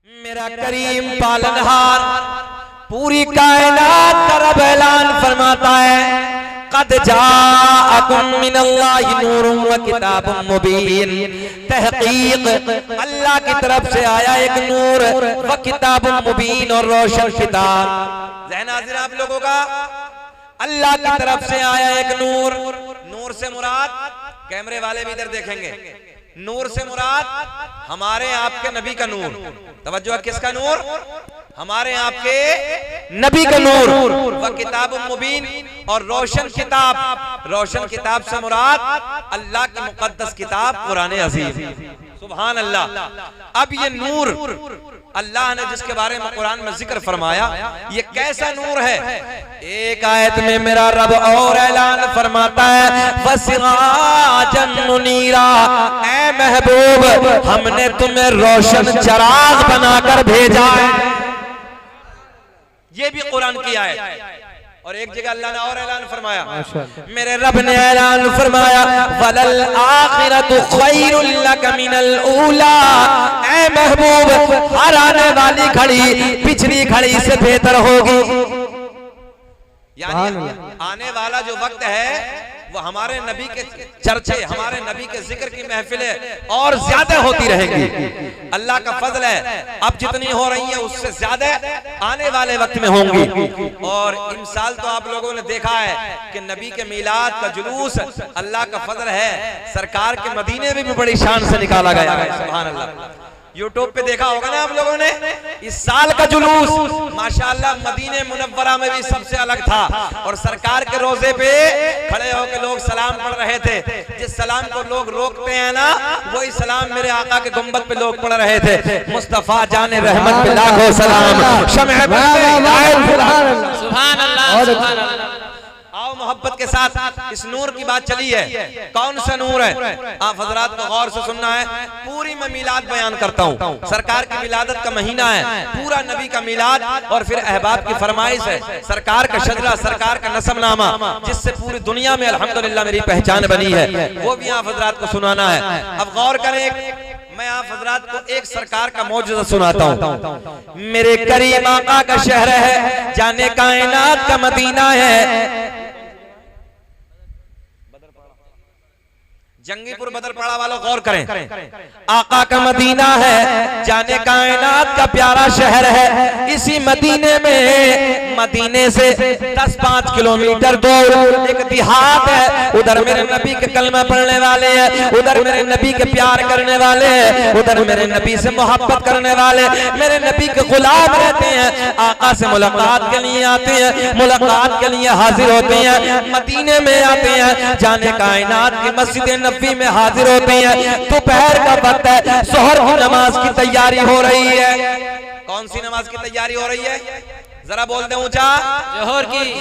मेरा करीम पालनहार पूरी कायनात का रब ऐलान फरमाता है, कद जाअकुम मिनल्लाहि नूरुन व किताबुम मुबीन। तहकीक अल्लाह की तरफ से आया एक नूर व किताबुम मुबीन और रोशन किताब। ज़हन हाज़िर आप लोगों का, अल्लाह की तरफ से आया एक नूर। नूर से मुराद, कैमरे वाले भी इधर देखेंगे, नूर से मुराद हमारे आपके नबी का नूर। तवज्जो, किसका नूर? हमारे आपके नबी का नूर। व किताब मुबीन और रोशन किताब। रोशन किताब से मुराद अल्लाह की मुकद्दस किताब कुरान अजीज। सुभान अल्लाह। अब ये नूर अल्लाह ने जिसके बारे में कुरान में जिक्र फरमाया, ये कैसा नूर है? एक आयत में मेरा रब और ऐलान फरमाता है, वसिराजन मुनीरा, ऐ महबूब हमने तुम्हें रोशन चराग बनाकर भेजा है। ये भी कुरान की आयत। और एक जगह अल्लाह ने और ऐलान फरमाया, मेरे रब ने ऐलान फरमाया, वलल आखिरतु खैरुल लक मिनल ऊला, ऐ महबूब हर आने वाली घड़ी पिछली घड़ी से बेहतर होगी। यानी आने वाला जो वक्त है वो हमारे नबी के चर्चे, हमारे नबी के जिक्र की महफिलें और ज्यादा होती रहेंगी। अल्लाह का फजल है, अब जितनी हो रही है उससे ज्यादा आने वाले वक्त में होंगी। और इन साल तो आप लोगों ने देखा है कि नबी के मीलाद का जुलूस अल्लाह का फजल है, सरकार के मदीने में भी बड़ी शान से निकाला गया है। सुभान अल्लाह। यूट्यूब पे देखा होगा ना आप लोगों ने, इस साल का जुलूस माशाअल्लाह मदीने मुनव्वरा में भी सबसे अलग था। और सरकार के रोजे पे खड़े होकर लोग सलाम पढ़ रहे थे। जिस सलाम को लोग रोकते हैं ना, वही सलाम मेरे आका के गुंबद पे लोग पढ़ रहे थे। मुस्तफा जाने रहमत पे लाखों सलाम। सुभान अल्लाह। आओ मोहब्बत के साथ इस नूर की बात चली है। कौन सा नूर है? आप हजरात को गौर से सुनना है। पूरी मैं मिलाद बयान करता हूँ। सरकार की मिलादत का महीना है, पूरा नबी का मिलाद और फिर अहबाब की फरमाइश है, सरकार का शजरा, सरकार का नसबनामा, जिससे पूरी दुनिया में अल्हम्दुलिल्लाह मेरी पहचान बनी है, वो भी आप हजरात को सुनाना है। अब गौर करें, मैं आप हजरात को एक सरकार का मौजूदा सुनाता हूँ। मेरे करीम आका का शहर है, जाने कायनात का मदीना है। जंगीपुर बदरपाड़ा वालों गौर करें, आका का मदीना है, जाने कायनात का प्यारा शहर है। इसी मदीने में, मदीने से 10-5 किलोमीटर दूर एक देहात है। उधर मेरे नबी के कलमा पढ़ने वाले हैं, उधर मेरे नबी के प्यार करने वाले हैं, उधर मेरे नबी से मोहब्बत करने वाले, मेरे नबी के गुलाम रहते हैं। आका से मुलाकात के लिए आते हैं, मुलाकात के लिए हाजिर होते हैं, मदीने में आते हैं, जाने कायनात की मस्जिद नबी में हाजिर होते हैं। दोपहर का वक्त है, जोहर की नमाज की तैयारी हो रही है। कौन सी नमाज की तैयारी हो रही है? जरा बोल दे ऊंचा।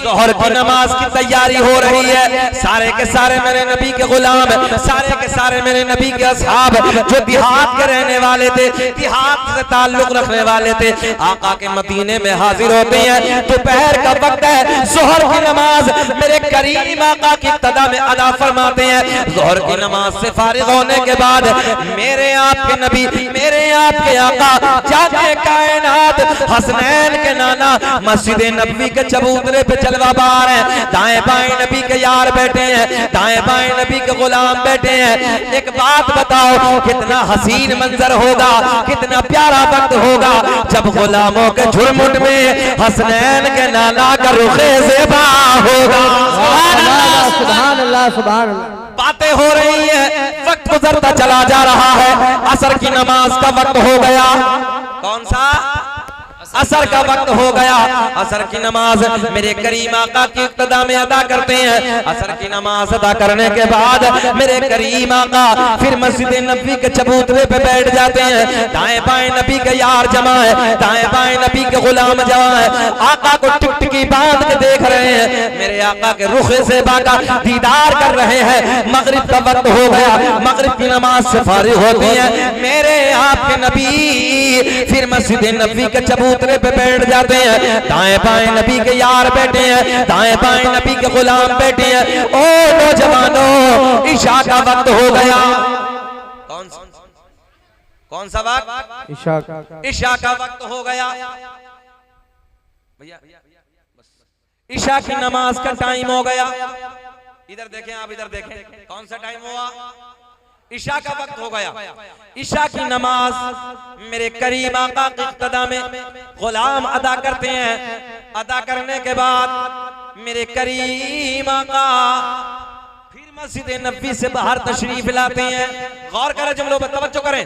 जोहर की नमाज की तैयारी हो रही है। सारे के सारे मेरे नबी के गुलाम, सारे के सारे मेरे नबी के असहाब जो देहात के रहने वाले थे, देहात से ताल्लुक रखने वाले थे, आका के मदीने में हाजिर होते हैं। दोपहर का वक्त है, जोहर की नमाज मेरे करीम आका की इब्तिदा में अदा फरमाते हैं। जोहर की नमाज से फारिग होने के बाद मेरे आपके नबी, मेरे आपके आका जाने कायनात हसनैन के नाना मस्जिद नबी के चबूतरे पे जलवा बार है। दाएं बाएं नबी के यार बैठे हैं, दाएं बाएं नबी के गुलाम बैठे हैं। एक बात बताओ, कितना हसीन मंजर होगा, कितना प्यारा वक्त होगा जब गुलामों के झुरमुट में हसनैन के नाना का रुखे ज़ेबा होगा। सुभान अल्लाह, सुभान अल्लाह। बातें हो रही है, वक्त गुजरता चला जा रहा है। असर की नमाज का वक्त हो गया। कौन सा? असर का वक्त हो गया। असर की नमाज मेरे करीम आका की इब्तिदा में अदा करते हैं। असर की नमाज अदा करने के बाद मेरे करीम आका फिर मस्जिद नबी के चबूतरे पे बैठ जाते हैं। दाएं बाएं नबी के यार जमा है, दाएं बाएं नबी के गुलाम जमा है। आका को टिकटिकी बांध के देख रहे हैं, मेरे आका के रुखे से बाका दीदार कर रहे हैं। मगरिब का वक्त हो गया, मगरिब की नमाज से फारिग होते हैं। मेरे आपके नबी फिर मस्जिद नबी के चबूतरे पे बैठ जाते हैं। दाएं बाएं नबी के यार बैठे हैं, दाएं बाएं नबी के गुलाम बैठे हैं। ओ नौजवानों, इशा का वक्त हो गया। कौन सा वक्त? ईशा ईशा का वक्त हो गया भैया, ईशा की नमाज का टाइम हो गया। इधर देखें आप, इधर देखें, कौन सा टाइम हुआ? ईशा का वक्त हो गया। ईशा की नमाज मेरे करीम आका की इक्तदा में गुलाम अदा करते हैं। अदा करने के बाद मेरे करीम आका फिर मस्जिद नबी से बाहर तशरीफ लाते हैं। गौर करें जुमलों पर, तवज्जो करें।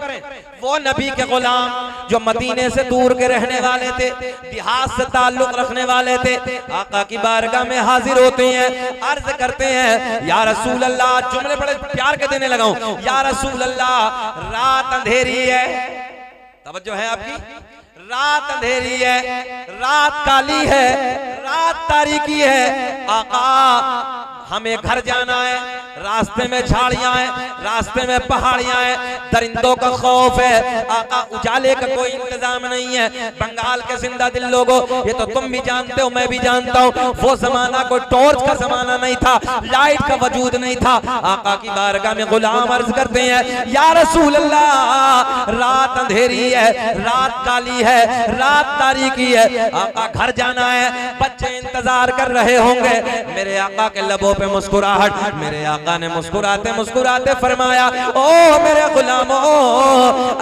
वो नबी के गुलाम जो मदीने से दूर के रहने वाले थे, देहात से ताल्लुक रखने वाले थे, आका की बारगाह में हाजिर होते हैं, अर्ज करते हैं या रसूल अल्लाह, जुमले बड़े प्यार के देने लगा हूं, या रसूल अल्लाह रात अंधेरी है, तवज्जो है आपकी, रात अंधेरी है, रात काली है, रात तारीकी है, आका हमें घर जाना है, रास्ते में झाड़ियां हैं, रास्ते में पहाड़ियां हैं, दरिंदों का खौफ है, आका उजाले का कोई इंतजाम नहीं है। बंगाल के जिंदा दिल लोगों, ये तो तुम भी जानते हो, मैं भी जानता हूँ, वो जमाना कोई टॉर्च का जमाना नहीं था, लाइट का वजूद नहीं था। आका की बारगाह में गुलाम अर्ज करते हैं या रसूल अल्लाह रात अंधेरी है, रात काली है, रात तारीकी है, आका घर जाना है, बच्चे इंतजार कर रहे होंगे। मेरे आका के लबों पे मुस्कुराहट, मेरे आका ने मुस्कुराते मुस्कुराते फरमाया ओ मेरे गुलामों,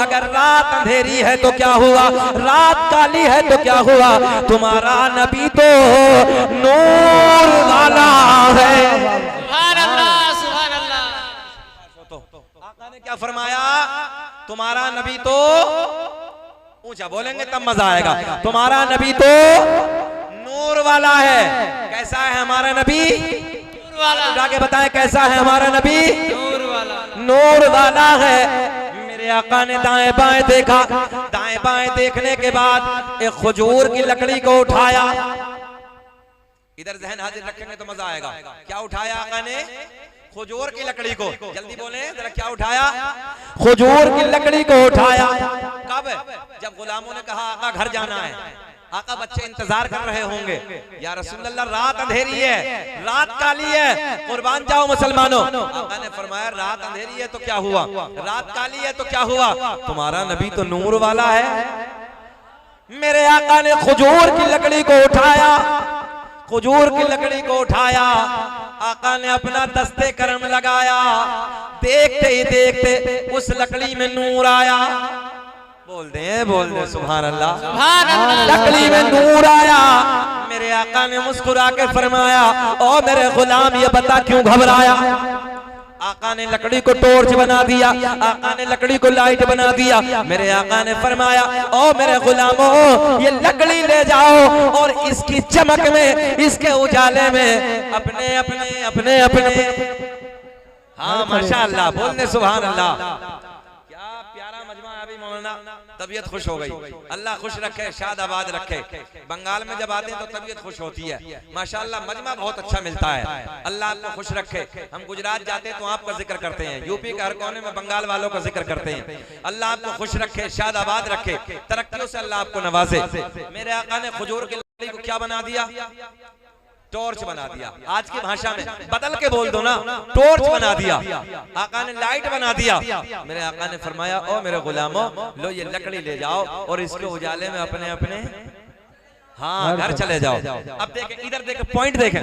अगर रात अंधेरी है तो क्या हुआ, रात काली है तो क्या हुआ, तुम्हारा नबी तो नूर वाला है। सुभान अल्लाह, सुभान अल्लाह। आका ने क्या फरमाया, तुम्हारा नबी तो, ऊंचा बोलेंगे तब मजा आएगा, तुम्हारा नबी तो नूर वाला है। कैसा है हमारा नबी? उठा के बताएं कैसा है हमारा नबी? नूर वाला है। मेरे आका ने दाएं बाएं देखा, दाएं बाएं देखने के बाद एक खजूर की लकड़ी को उठाया। इधर जहन हाजिर रखेंगे तो मजा आएगा। क्या उठाया आका ने? खजूर की लकड़ी को। जल्दी बोले जरा, क्या उठाया? खजूर की लकड़ी को उठाया। कब? जब गुलामों ने कहा आका घर जाना है, आका बच्चे इंतजार कर रहे होंगे, या रसूल अल्लाह रात अंधेरी है, रात काली है, कुर्बान जाओ मुसलमानों। आका ने फरमाया रात अंधेरी है तो क्या हुआ, रात काली है तो क्या हुआ, तुम्हारा नबी तो नूर वाला है। मेरे आका ने खजूर की लकड़ी को उठाया, खजूर की लकड़ी को उठाया, आका ने अपना दस्ते करम लगाया, देखते ही देखते उस लकड़ी में नूर आया। बोल दे सुभान अल्लाह, सुभान अल्लाह। लकड़ी में नूर आया। मेरे आका ने मुस्कुरा के फरमाया ओ मेरे गुलाम ये बता क्यों घबराया। आका ने लकड़ी को टॉर्च बना दिया, आका ने लकड़ी को लाइट बना दिया। मेरे आका ने फरमाया ओ मेरे गुलामों ये लकड़ी ले जाओ और इसकी चमक में, इसके उजाले में अपने अपने अपने अपने, हाँ माशाअल्लाह, बोलने सुभान अल्लाह। तबीयत खुश हो गई। अल्लाह खुश रखे, शाद आबाद रखे। बंगाल में जब आते हैं तो तबीयत खुश होती है माशाअल्लाह, मजमा बहुत अच्छा मिलता है। अल्लाह आपको खुश रखे। हम गुजरात जाते हैं तो आपका जिक्र करते हैं, यूपी के हर कोने में बंगाल वालों का जिक्र करते हैं। अल्लाह आपको खुश रखे, शाद आबाद रखे, तरक्कियों से अल्लाह आपको नवाजे। मेरे आका ने खजूर की लकड़ी को क्या बना दिया? टॉर्च बना दिया। आज की भाषा में बदल के बोल दो ना, टॉर्च बना दिया। आका ने लाइट बना दिया। मेरे आका ने फरमाया ओ मेरे गुलामों लो ये लकड़ी ले जाओ और इसके उजाले में अपने अपने हाँ घर चले जाओ। अब देखें, इधर देखें, पॉइंट देखें।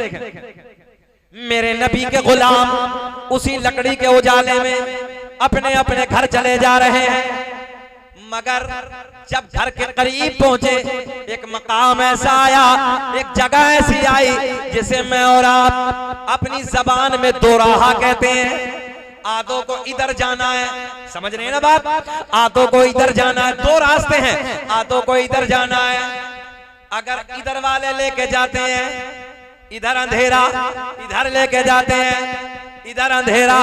मेरे नबी के गुलाम उसी लकड़ी के उजाले में अपने अपने घर चले जा रहे हैं, मगर जब घर के करीब पहुंचे एक मकाम ऐसा आया, एक जगह ऐसी आई जिसे मैं और आप अपनी जबान में दोराहा कहते हैं। आधों को इधर जाना है, समझ रहे हैं ना बात, आधों को इधर जाना है, दो रास्ते हैं, आधों को इधर जाना है। अगर इधर वाले लेके जाते हैं इधर अंधेरा, इधर लेके जाते हैं इधर अंधेरा,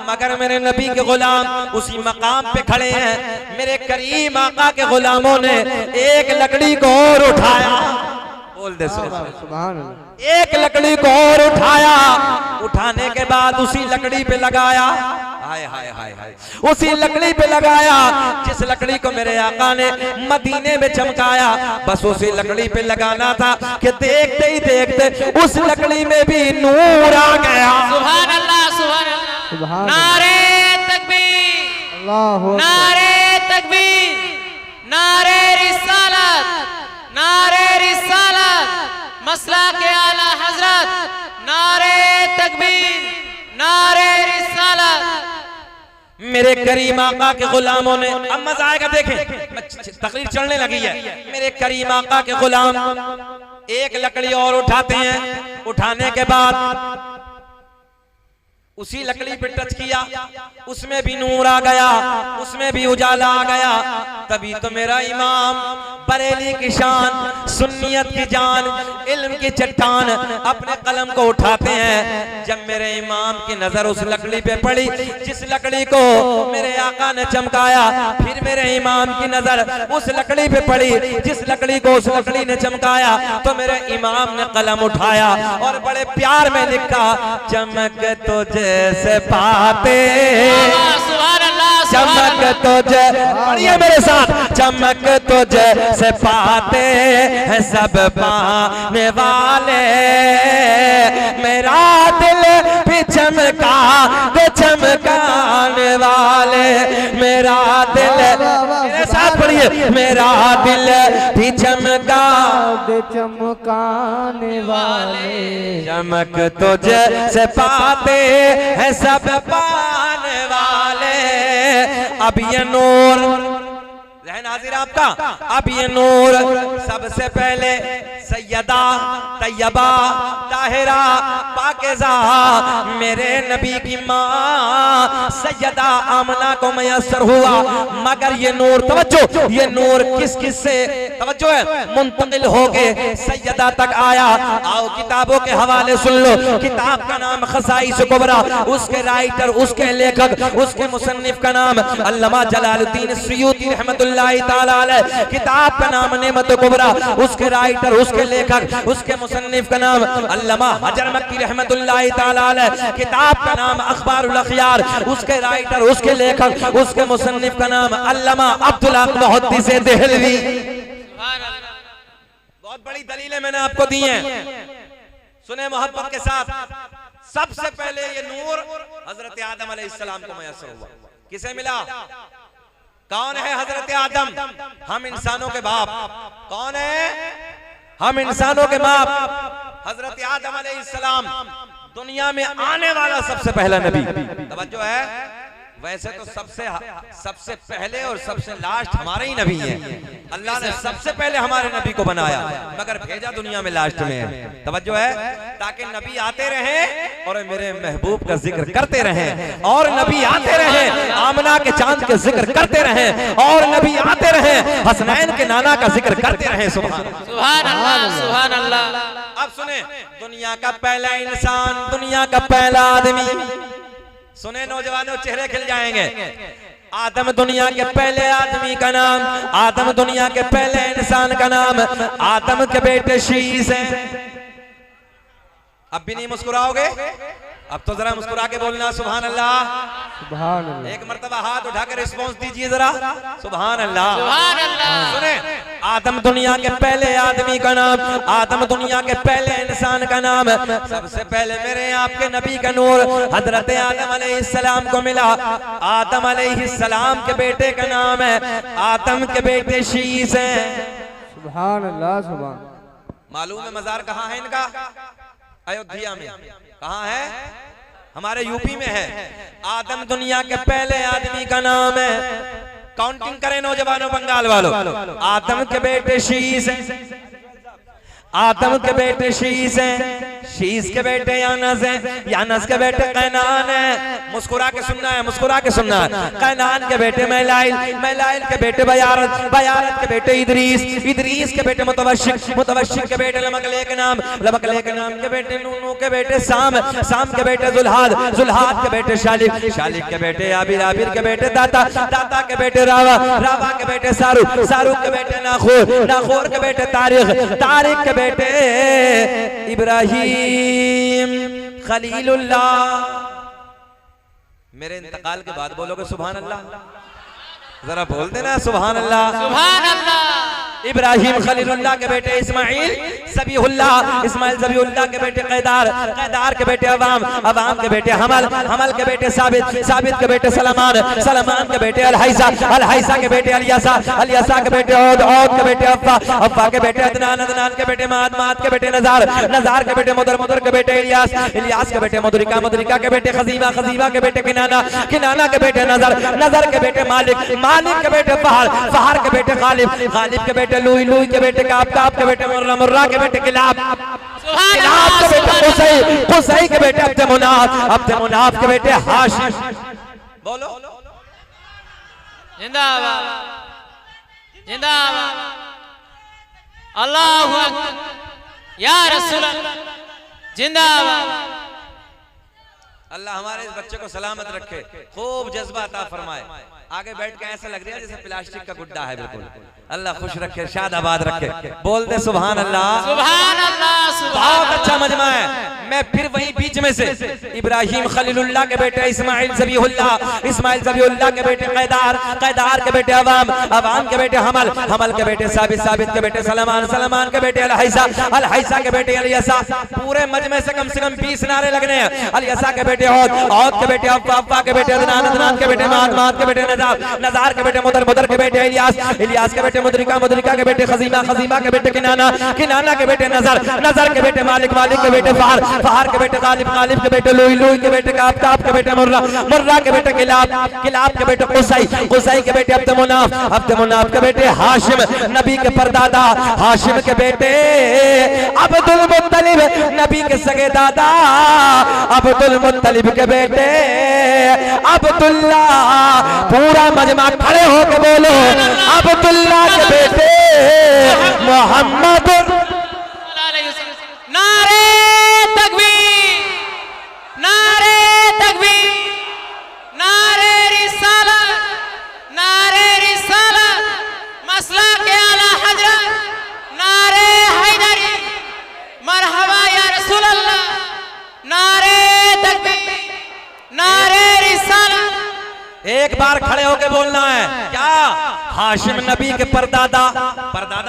मगर मेरे नबी के गुलाम उसी मकाम पे खड़े हैं। मेरे करीम आका के गुलामों ने एक लकड़ी को और उठाया। बोल दे सुभान अल्लाह। एक लकड़ी को और उठाया, उठाने के बाद उसी लकड़ी पे लगाया। हाय हाय हाय हाय, उसी लकड़ी पे लगाया जिस लकड़ी को मेरे आका ने मदीने में चमकाया। बस उसी लकड़ी पे लगाना था कि देखते ही देखते उस लकड़ी में भी नूर आ गया। सुभान अल्लाह, सुभान अल्लाह। सुभान नारे तकबीर, अल्लाह, नारे तकबीर। नारे रिसालत, नारे रिसालत, मसला के आला हजरत, नारे तकबीर, नारे रिसालत। मेरे करीम आका के गुलामों ने, अब मजा आएगा देखें, तकरीर चलने लगी है। मेरे करीम आका के गुलाम एक लकड़ी और उठाते हैं, उठाने के बाद उसी लकड़ी पे टच किया, उसमें भी नूर आ गया, उसमें भी उजाला आ गया। तभी तो मेरा इमाम बरेली की शान, सुन्नियत की जान, इल्म की चट्टान अपने कलम को उठाते हैं। जब मेरे इमाम की नजर उस लकड़ी पे पड़ी जिस लकड़ी को मेरे आका ने चमकाया, फिर मेरे इमाम की नजर उस लकड़ी पे पड़ी जिस लकड़ी को उस लकड़ी ने चमकाया, तो मेरे इमाम ने कलम उठाया और बड़े प्यार में लिखा, चमक तुझे से पाते, चमक तुझे, पढ़िए मेरे साथ, चमक तुझे से पाते हैं सब पाने वाले, मेरा दिल भी चमका दे चमकाने वाले, मेरा दिल, मेरे साथ पढ़िए, मेरा दिल भी चमका दे चमकाने वाले, चमक तुझे से पाते हैं सब पाने वाले। अब ये नूर रहन हाजिर आपका, अब ये नूर सबसे पहले सैयदा तैयबा ताहिरा पाकिज़ा मेरे नबी की माँ सैयदा आमना को मयसर हुआ। मगर ये नूर, तवज्जो, ये नूर किस किस से, तवज्जो है, मुंतकिल होके सैयदा तक आया। आओ किताबों के हवाले सुन लो। किताब का नाम खसाइस कुबरा, उसके राइटर, उसके लेखक, उसके मुसन्निफ का नाम अल्लामा जलालुद्दीन सुयूती रहमतुल्लाहि ताला अलैह। किताब का नाम नेमत कुबरा, उसके राइटर, उसके लेखक, उसके मुसन्निफ का नाम अल्लामा हजर मक्की रहमतुल्लाहि ताला अलैह। किताब का नाम अखबारुल अखयार, उसके राइटर, उसके लेखक, उसके मुसन्निफ का नाम अल्लामा अब्दुल हक मुहद्दिस देहलवी। बहुत बड़ी दलीलें मैंने आपको दी हैं, सुने मोहब्बत के साथ। सबसे पहले ये नूर हजरत आदम अलैहिस्सलाम को मयस्सर हुआ। किसे मिला? कौन है हजरत आदम? हम इंसानों के बाप। कौन है? हम इंसानों के बाप। हजरत आदम अलैहिस्सलाम दुनिया में आने वाला सबसे पहला नबी। तवज्जो है, वैसे तो सबसे पहले और सबसे लास्ट हमारे ही नबी हैं। अल्लाह ने सबसे पहले हमारे नबी को बनाया, मगर भेजा दुनिया में लास्ट में है। तवज्जो है, ताकि नबी आते रहे और मेरे महबूब का जिक्र करते रहे, और नबी आते रहे आमना के चांद के जिक्र करते रहे, और नबी आते रहे हसनैन के नाना का जिक्र करते रहे। सुभान अल्लाह, सुभान अल्लाह। अब सुने, दुनिया का पहला इंसान, दुनिया का पहला आदमी, सुने नौजवानों, चेहरे खिल जाएंगे। आदम दुनिया के पहले आदमी का नाम, आदम दुनिया के पहले इंसान का नाम, आदम के बेटे शीश हैं। अब भी नहीं मुस्कुराओगे? अब तो जरा मुस्कुरा के बोलना सुभान अल्लाह। सुभान अल्लाह। एक मर्तबा हाथ उठाकर रिस्पॉन्स दीजिए जरा, सुभान अल्लाह। सुभान अल्लाह। सुने, आदम दुनिया के पहले आदमी का नाम, आदम दुनिया के पहले इंसान का नाम। सबसे पहले मेरे आपके नबी का नूर हजरत आदम अलैहिस्सलाम को मिला। आदम अलैहिस्सलाम के बेटे का नाम है, आदम के बेटे शीश हैं। सुभान अल्लाह। सुभान। मालूम है मजार कहाँ है इनका? अयोध्या में। कहाँ है? हमारे यूपी में है। आदम दुनिया के पहले आदमी का नाम है। काउंटिंग करें नौजवानों, बंगाल वालों। आदम के बेटे शीश हैं, आदम के बेटे शीश हैं, शीश के बेटे यानस हैं, यानस के बेटे कैनान हैं। मुस्कुरा के सुनना है, मुस्कुरा के सुनना है। कैनान के बेटे मैलाइल, मैलाइल के बेटे बयारत, बयारत के बेटे इदरीस, इदरीस के बेटे मुतवशिक, मुतवशिक के बेटे लमकले के नाम, लमकले के नाम के बेटे नूनू के बेटे साम, साम के बेटे जुल्हाद, जुल्हाद के बेटे शालिक, शालिक के बेटे आबिर, आबिर के बेटे दाता, दाता के बेटे रावा, रावा के बेटे सारुक, सारुक के बेटे नाखोर, नाखोर के बेटे तारिक, तारिक के बेटे इब्राहिम खलीलुल्लाह। मेरे इंतकाल के बाद बोलोगे सुभान अल्लाह? जरा बोल देना सुभान अल्लाह। सुभान अल्लाह। इब्राहिम खलीलुल्लाह के बेटे इस्माइल ज़बीहुल्लाह के बेटे कैदार के बेटे अवाम के बेटे हमल के बेटे साबित के बेटे सलमान के बेटे अलहैसा के बेटे अलियासा के बेटे औद के बेटे अफ़्फ़ा के बेटे अदनान के बेटे माद के बेटे नज़ार के बेटे मुदर के बेटे इलियास के बेटे मुदरिका के बेटे खजीमा के बेटे किनाना के बेटे नजर के बेटे मालिक के बेटे फहार के बेटे गालिब के बेटे लुई के बेटे काब के बेटे मुर्रा के बेटे किलाब के बेटे कुसै के बेटे अब्द मुनाफ के बेटे हाशिम। बोलो जिंदाबाद जिंदाबाद अल्लाहु अकबर या रसूल अल्लाह जिंदाबाद। अल्लाह हमारे इस बच्चे को सलामत रखे, खूब जज्बा अता फरमाए। आगे बैठ के ऐसा लग रहा है जैसे प्लास्टिक का गुड्डा है बिल्कुल। अल्लाह खुश रखे, शाद आबाद रखे। बोल दे सुभान अल्लाह सुभान अल्लाह। बहुत अच्छा मजमा है। मैं फिर वही बीच में से इब्राहिम खलीलुल्लाह के बेटे इस्माइल ज़बीहुल्लाह के बेटे कैदार के बेटे अवाम के बेटे हमल के बेटे साबित के बेटे सलमान के बेटे अलहैसा के बेटे अलियासा। पूरे मजमे से कम 20 नारे लगने हैं। अलियासा के बेटे औद के बेटे अफ़्फ़ा के बेटे अदनान के बेटे माद के बेटे नज़ार के बेटे मुदर के बेटे इलियास के बेटे मुदरिका के बेटे खजीमा के बेटे किनाना के बेटे नजर के बेटे मालिक के बेटे फहार के बेटे गालिब के बेटे लुई के बेटे काब के बेटे मुर्रा के बेटे किलाब के बेटे कुसै के बेटे अब्द मुनाफ के बेटे हाशिम नबी के परदादा हाशिम के बेटे अब्दुल मुत्तलिब नबी के सगे दादा अब्दुल मुत्तलिब के बेटे अब्दुल्ला। पूरा मजमा खड़े होकर बोलो अब्दुल्ला के बेटे मोहम्मद। नारे तकबीर नारे तकबीर नारे रिसालत मसला के आला हजरत नारे हैदरी मरहबा या रसूल अल्लाह। नारे तकबीर नारे रिसालत। एक बार खड़े होके बोलना है क्या? हाशिम नबी के परदादा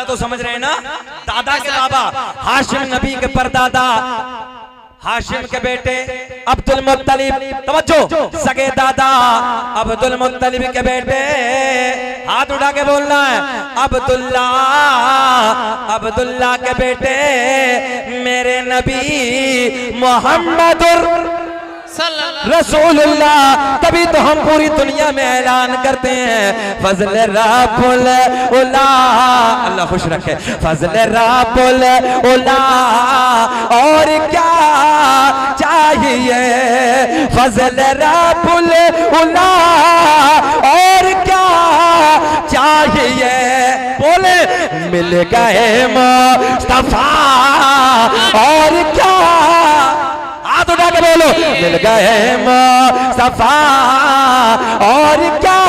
तो समझ रहे हैं ना, दादा के बाबा हाशिम नबी के परदादा हाशिम के बेटे अब्दुल मुत्तलिब, तवज्जो, सगे दादा अब्दुल मुत्तलिब के बेटे, हाथ उठा के बोलना है अब्दुल्ला के बेटे मेरे नबी मोहम्मदुर रसूलुल्लाह। तभी तो हम पूरी दुनिया में ऐलान करते हैं फजल रब्बुल उला। अल्लाह खुश रखे। फजल रब्बुल उला और क्या चाहिए, फजल रब्बुल उला और क्या चाहिए। बोले मिल गए मुस्तफा और क्या, हाथ उठा के बोलो मिल गए मुस्तफा और क्या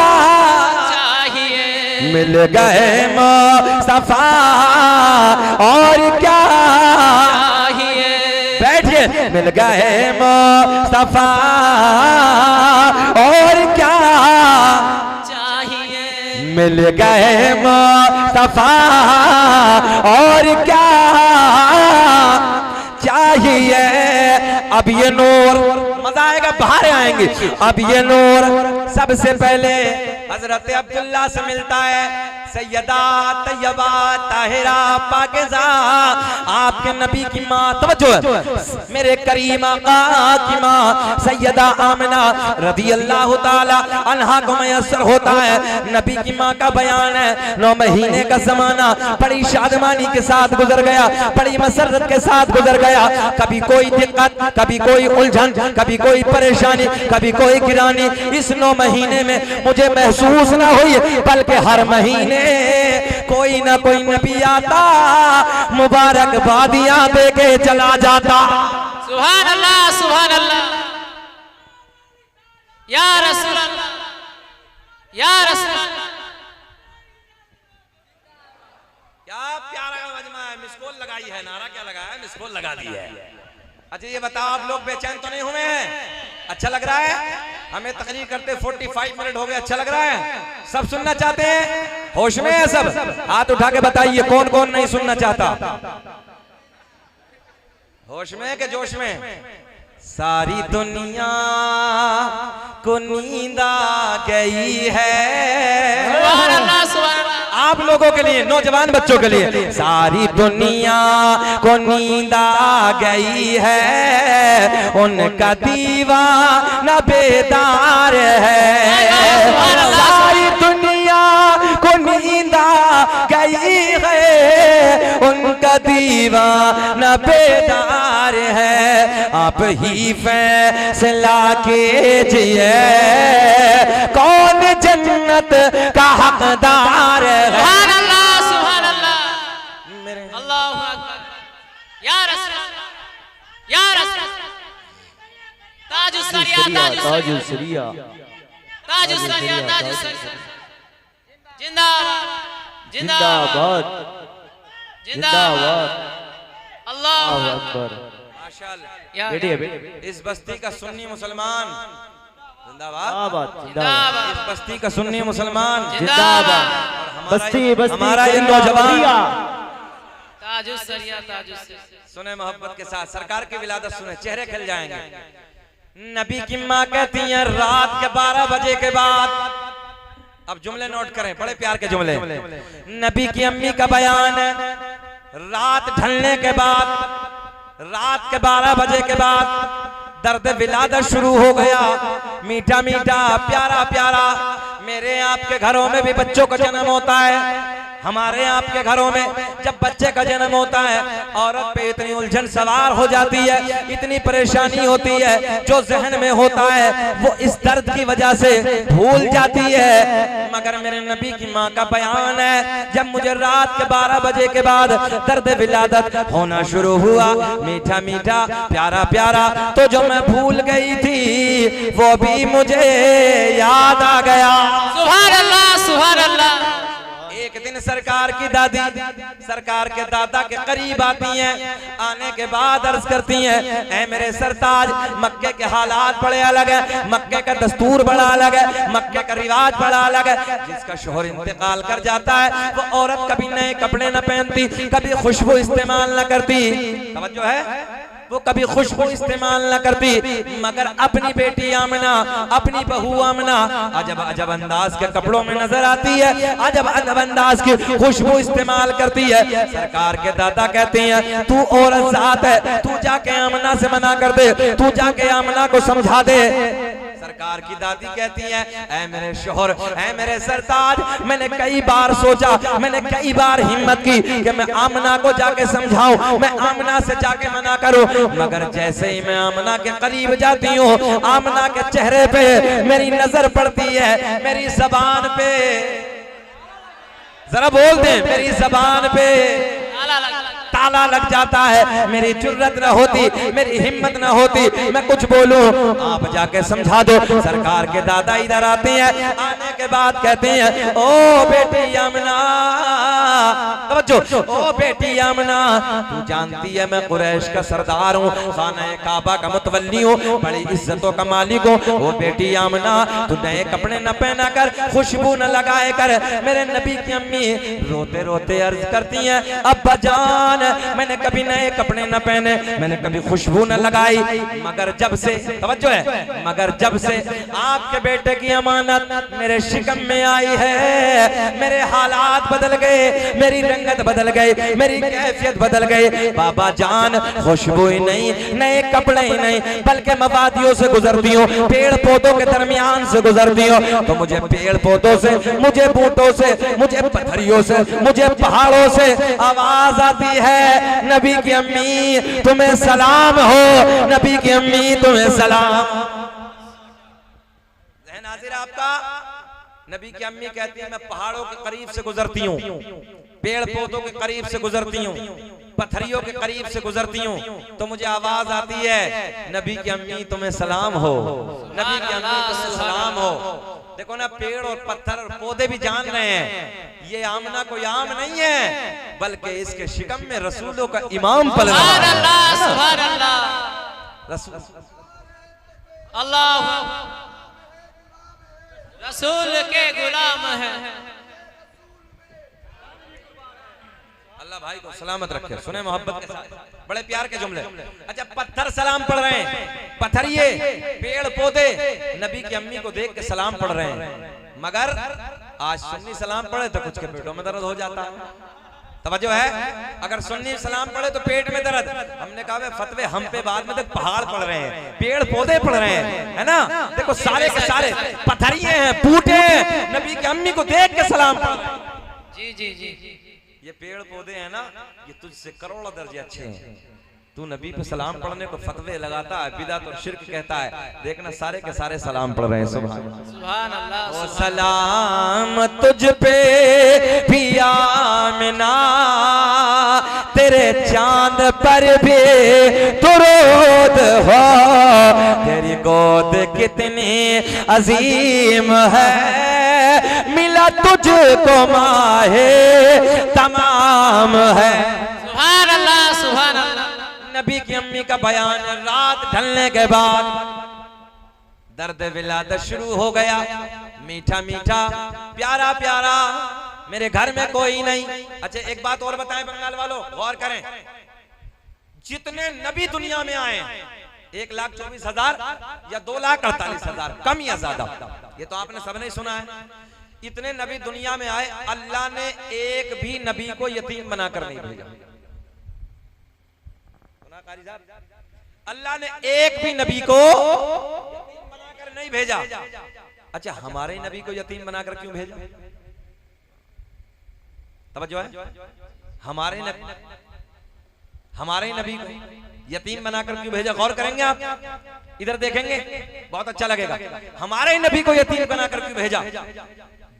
चाहिए। मिल गए मुस्तफा और क्या चाहिए। बैठिए। मिल गए मुस्तफा और क्या चाहिए। मिल गए मुस्तफा और क्या चाहिए। अब ये नूर, मजा आएगा, बाहर आएंगे। अब ये नूर सबसे पहले हजरत अब्दुल्ला से मिलता है। सैयदा तैयबा ताहिरा पाकिज़ा आपके नबी की माँ, तवज्जो है, मेरे करीम आका की माँ सैयदा आमिना रज़ी अल्लाह ताला अन्हा को मयस्सर होता है। नबी की माँ का बयान है 9 महीने का जमाना बड़ी शादमानी के साथ गुजर गया, बड़ी मसरत के साथ गुजर गया। कभी कोई दिक्कत, कभी कोई उलझन, कभी कोई परेशानी, कभी कोई गिरानी इस 9 महीने में मुझे महसूस ना हुई, बल्कि हर महीने कोई ना कोई नबी आता मुबारकबादियां दे के चला जाता। सुभान अल्लाह सुभान अल्लाह या रसूल अल्लाह या रसूल अल्लाह। क्या प्यारा मजमा है। मिसकॉल लगाई है, नारा क्या लगाया है, मिसकॉल लगा दी है। अच्छा ये बताओ आप लोग बेचैन तो नहीं हुए हैं? अच्छा लग रहा है? हमें तकरीर करते 45 मिनट हो गए। अच्छा लग रहा है? सब सुनना चाहते हैं? होश में है सब? हाथ उठा के बताइए कौन कौन नहीं सुनना चाहता। होश में है कि जोश में? सारी दुनिया को नींद आ गई है। सुभान अल्लाह, सुभान अल्लाह। आप लोगों के लिए, नौजवान बच्चों के लिए, सारी दुनिया को नींद आ गई है, उनका दीवाना बेदार है। सारी दुनिया को नींद आ गई है, उनका दीवाना बेदार है। आप ही फैसला कीजिए कौन जन्नत का हकदार है। सुभान अल्लाह, सुभान अल्लाह, अल्लाहु अकबर। या रसूल अल्लाह, या रसूल अल्लाह। ताजुस सरिया, ताजुस सरिया, ताजुस सरिया, ताजुस सरिया। जिंदाबाद, जिंदाबाद, जिंदाबाद। अल्लाहु अकबर। माशाअल्लाह। इस बस्ती का सुन्नी मुसलमान जिंदाबाद, जिंदाबाद। इस बस्ती का सुन्नी मुसलमान जिंदाबाद। बस्ती बस्ती हमारा ये नौजवान ताजुस सरिया, ताजुस सरिया। सुने मोहब्बत के साथ सरकार की विलादत सुने, चेहरे खिल जाएंगे। नबी की माँ कहती है रात के 12 बजे के बाद, अब जुमले नोट करें, बड़े प्यार के जुमले। नबी की अम्मी का बयान है, रात ढलने के बाद, रात के 12 बजे के बाद दर्द विलादत शुरू हो गया। मीठा मीठा प्यारा प्यारा, मेरे आपके घरों में भी बच्चों का जन्म होता है। हमारे आपके घरों में जब बच्चे का जन्म होता है, औरत पे इतनी उलझन सवार हो जाती है, इतनी परेशानी होती है, जो जहन में होता है वो इस दर्द की वजह से भूल जाती है। मगर मेरे नबी की माँ का बयान है, जब मुझे रात के 12 बजे के बाद दर्द विलादत होना शुरू हुआ, मीठा मीठा प्यारा प्यारा, तो जो मैं भूल गई थी वो भी मुझे याद आ गया। सुभान अल्लाह, सुभान अल्लाह। एक दिन सरकार की दादी सरकार के दादा के करीब आती हैं, आने के बाद अर्ज करती हैं, ऐ मेरे सरताज, मक्के के हालात बड़े अलग है, मक्के का दस्तूर बड़ा अलग है, मक्के का रिवाज बड़ा अलग है। जिसका शोहर इंतकाल कर जाता है वो औरत कभी नए कपड़े न पहनती, कभी खुशबू इस्तेमाल न करती, तवज्जो है, वो कभी खुशबू इस्तेमाल न करती। मगर अपनी बेटी आमना, अपनी बहू आमना अजब अजब अंदाज के कपड़ों में नजर आती है, अजब अजब अंदाज की खुशबू इस्तेमाल करती है। सरकार के दादा कहते हैं, तू औरत जात है, तू जाके आमना से मना कर दे, तू जाके आमना को समझा दे। सरकार की दादी कहती है, ऐ मेरे शोहर, ऐ मेरे सरताज, मैंने कई बार सोचा, मैंने कई बार हिम्मत की कि मैं आमना को जाके समझाऊं, मैं आमना से जाके मना करूं, मगर जैसे ही मैं आमना के करीब जाती हूँ, आमना के चेहरे पे मेरी नजर पड़ती है, मेरी जबान पे, जरा बोल दे, मेरी जबान पे ताला लग जाता है। मेरी जुर्रत न होती, मेरी हिम्मत न होती, मैं कुछ बोलूं, आप जाके समझा दो। सरकार के दादा इधर आते हैं, आने के बाद कहते हैं, ओ बेटी आमना, तवज्जो, ओ बेटी आमना, तू जानती है मैं कुरैश का सरदार हूँ, खाना काबा का मुतवल्ली हूँ, बड़ी इज्जतों का मालिक हूँ। ओ बेटी आमना, तू नए कपड़े न पहना कर, खुशबू न लगाए कर। मेरे नबी की अम्मी रोते रोते अर्ज करती हैं, अब्बा जान, मैंने कभी नए कपड़े न पहने, मैंने कभी खुशबू न लगाई, मगर जब से, तवज्जो है, मगर जब से आपके बेटे की अमानत मेरे शिकम में आई है, मेरे हालात बदल गए, मेरी रंगत बदल गई, मेरी कैफियत बदल गई। बाबा जान, खुशबू ही नहीं, नए कपड़े ही नहीं, बल्कि मवादियों से गुजरती हूँ, पेड़ पौधों के दरमियान से गुजरती हूँ, तो मुझे पेड़ पौधों से, मुझे बूटों से, मुझे पत्थरियों से, मुझे पहाड़ों से आवाज आती है, नबी की अम्मी तुम्हें सलाम हो, नबी की अम्मी तुम्हें सलाम। ज़हन हाज़िर आपका? नबी की अम्मी कहती है, मैं पहाड़ों के करीब से गुजरती हूँ, पेड़ पौधों के करीब से गुजरती हूँ, पत्थरियों के करीब से गुजरती हूँ, तो मुझे आवाज आती है, नबी की अम्मी तुम्हें सलाम हो, नबी की अम्मी तुम्हें सलाम हो। देखो ना, पेड़ और पत्थर और पौधे भी जान रहे हैं, ये आमना कोई आम नहीं है, बल्कि इसके शिकम में रसूलों का इमाम पल रहा है। सुभान अल्लाह, रसूल, अल्लाह रसूल के गुलाम है। अल्लाह भाई को सलामत रखे, सुने मोहब्बत के साथ, बड़े प्यार के जुमले। अच्छा, पत्थर सलाम पढ़ रहे हैं, पत्थरिए पेड़ पौधे नबी की अम्मी को देख के सलाम पढ़ रहे हैं, मगर आज सुन्नी सलाम पढ़े तो कुछ के पेटों में दर्द हो जाता है। तवज्जो है, अगर सुन्नी सलाम पढ़े तो पेट में दर्द। हमने कहा वे फतवे हम पे बाद में तक पहाड़ पढ़ रहे हैं, पेड़ पौधे पढ़ रहे हैं, है ना। देखो सारे के सारे पत्थरिए हैं, बूटे हैं, नबी की अम्मी को देख के सलाम पढ़ रहे हैं। जी जी जी जी, ये पेड़ पौधे हैं ना, ये तुझसे करोड़ों दर्जे अच्छे हैं। तू नबी पे सलाम पढ़ने को फतवे लगाता है, बिदअत और शिर्क कहता है। देखना सारे के सारे सलाम पढ़ रहे हैं। सुभान अल्लाह। ओ सलाम तुझ पे भी आमिना, तेरे चांद पर भी दुरूद हो, तेरी गोद कितनी अजीम है, मिला तुझको माहे तमाम है। सुभान अल्लाह सुभान अल्लाह। नबी की अम्मी का बयान, रात ढलने के बाद दर्द विलादत शुरू हो गया, मीठा मीठा प्यारा प्यारा, मेरे घर में कोई नहीं। अच्छा एक बात और बताएं बंगाल वालों, गौर करें, जितने नबी दुनिया में आए 1,24,000 या 2,48,000, कम या ज्यादा, ये तो आपने सबने सुना है। इतने नबी दुनिया में आए, अल्लाह ने एक भी नबी को यतीम बनाकर नहीं भेजा। अल्लाह ने एक भी नबी को यतीम बनाकर नहीं भेजा। अच्छा, हमारे नबी को यतीम बनाकर क्यों भेजा? तवज्जो है, हमारे नबी को यतीम बनाकर क्यों भेजा? गौर करेंगे आप, इधर देखेंगे बहुत अच्छा लगेगा। हमारे नबी को यतीम बनाकर क्यों भेजा?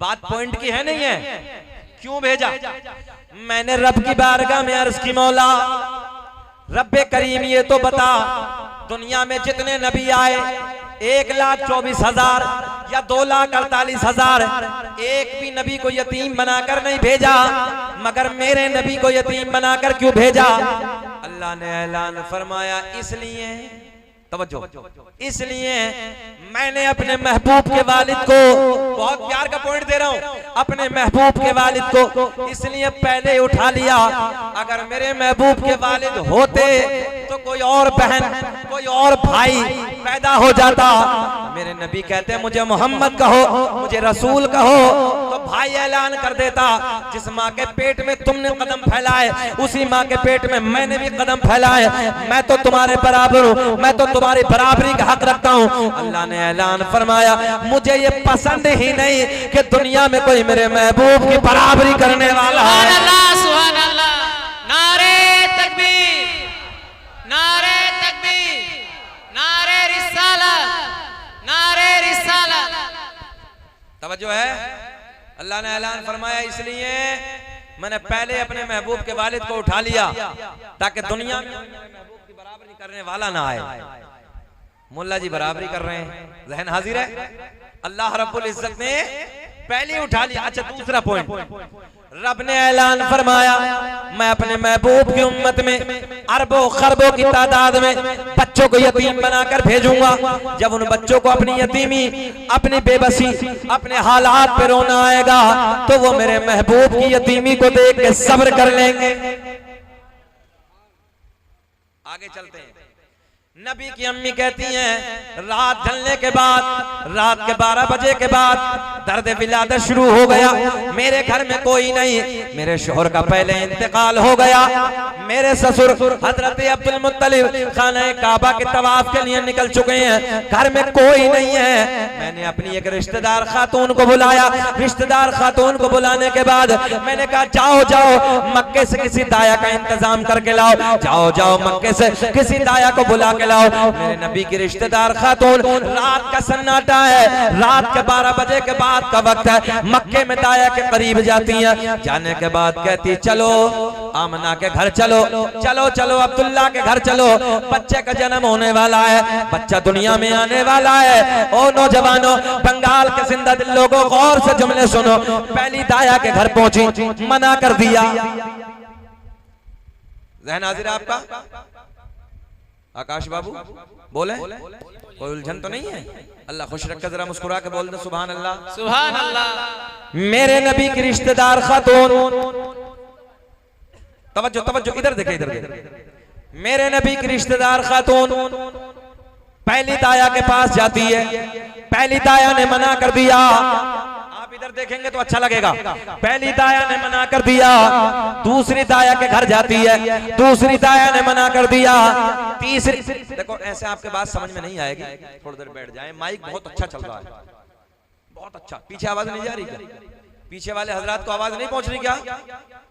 बात पॉइंट की है नहीं है, क्यों भेजा? मैंने रब की बारगाह में अर्ज की, मौला रब्बे करीम ये तो बता, दुनिया में जितने नबी आए 1,24,000 या 2,48,000, एक भी नबी को यतीम बनाकर नहीं भेजा, मगर मेरे नबी को यतीम बनाकर क्यों भेजा? अल्लाह ने ऐलान फरमाया, इसलिए, तवज्जो, इसलिए मैंने अपने महबूब के वालिद को, बहुत प्यार का पॉइंट दे रहा हूं, अपने महबूब के वालिद को इसलिए पहले उठा लिया। अगर मेरे महबूब के वालिद होते तो कोई और बहन, कोई और भाई पैदा हो जाता। मेरे नबी कहते हैं मुझे मोहम्मद कहो, मुझे रसूल कहो, तो भाई ऐलान कर देता, जिस माँ के पेट में तुमने कदम फैलाए उसी माँ के पेट में मैंने भी कदम फैलाए, मैं तो तुम्हारे बराबर हूँ, मैं तो तुम्हारी बराबरी का हक रखता हूँ। अल्लाह ने ऐलान फरमाया, मुझे ये पसंद ही नहीं कि दुनिया में कोई मेरे महबूब की बराबरी करने वाला है। सुभान अल्लाह, नारे तकबीर, नारे तकबीर, नारे रिसालत, नारे रिसालत। तवज्जो है, अल्लाह ने ऐलान फरमाया, इसलिए मैंने पहले अपने महबूब के वालिद को उठा लिया ताकि दुनिया में महबूब की बराबरी करने वाला ना आए। मुल्ला जी बराबरी कर रहे हैं, जहन हाजिर है, अल्लाह रब्बुल इज्जत ने पहले उठा लिया। अच्छा दूसरा पॉइंट, रब ने ऐलान फरमाया, मैं अपने महबूब की उम्मत में अरबों खरबों की तादाद में बच्चों को यतीम बनाकर भेजूंगा। जब उन बच्चों को अपनी यतीमी, अपनी बेबसी, अपने हालात पे रोना आएगा तो वो मेरे महबूब की यतीमी को देख के सब्र कर लेंगे। आगे चलते हैं, नबी की अम्मी कहती हैं, रात ढलने के बाद, रात के 12 बजे के बाद दर्द विलादत शुरू हो गया। मेरे घर में कोई नहीं, मेरे शोहर का पहले इंतकाल हो गया। मेरे ससुर हजरत अब्दुल मुत्तलिब खाने काबा के तवाफ के लिए निकल चुके हैं, घर में कोई नहीं है। मैंने अपनी एक रिश्तेदार खातून को बुलाया। रिश्तेदार खातून को बुलाने के बाद मैंने कहा, जाओ जाओ मक्के से किसी दाया का इंतजाम करके लाओ, जाओ जाओ मक्के से किसी दाया को बुला के लाओ। मेरे नबी की रिश्तेदार खातून, रात का सन्नाटा है, रात के 12 बजे के बाद का वक्त है, मक्के में दाया के करीब जाती हैं। जाने के बाद कहती, चलो आमना के घर चलो, चलो चलो अब्दुल्ला के घर चलो, बच्चे का जन्म होने वाला है, बच्चा दुनिया में आने वाला है। ओ नौजवानों, बंगाल के जिंदा दिल लोगों, गौर से जुमले सुनो। पहली दाया के घर पहुंची, मना कर दिया। जहन हाजिर आपका? आकाश बाबू बोले, कोई उलझन तो नहीं है? अल्लाह खुश रखे, जरा मुस्कुरा के बोल दे सुभान अल्लाह, सुभान अल्लाह। मेरे नबी की रिश्तेदार खातून तवज्जो तवज्जो, इधर देखे इधर देखे। मेरे नबी की रिश्तेदार खातून पहली दाया के पास जाती है, पहली दाया ने मना कर दिया। आप इधर देखेंगे तो अच्छा लगेगा। पहली दाया ने मना कर दिया, दूसरी दाया के घर जाती है, दूसरी दाया ने मना कर दिया, तीसरी। देखो ऐसे आपके बात समझ में नहीं आएगी, थोड़ी देर बैठ जाए। माइक बहुत अच्छा चल रहा है, बहुत अच्छा। पीछे आवाज नहीं जा रही क्या? पीछे वाले हजरात को आवाज नहीं पहुंच रही क्या?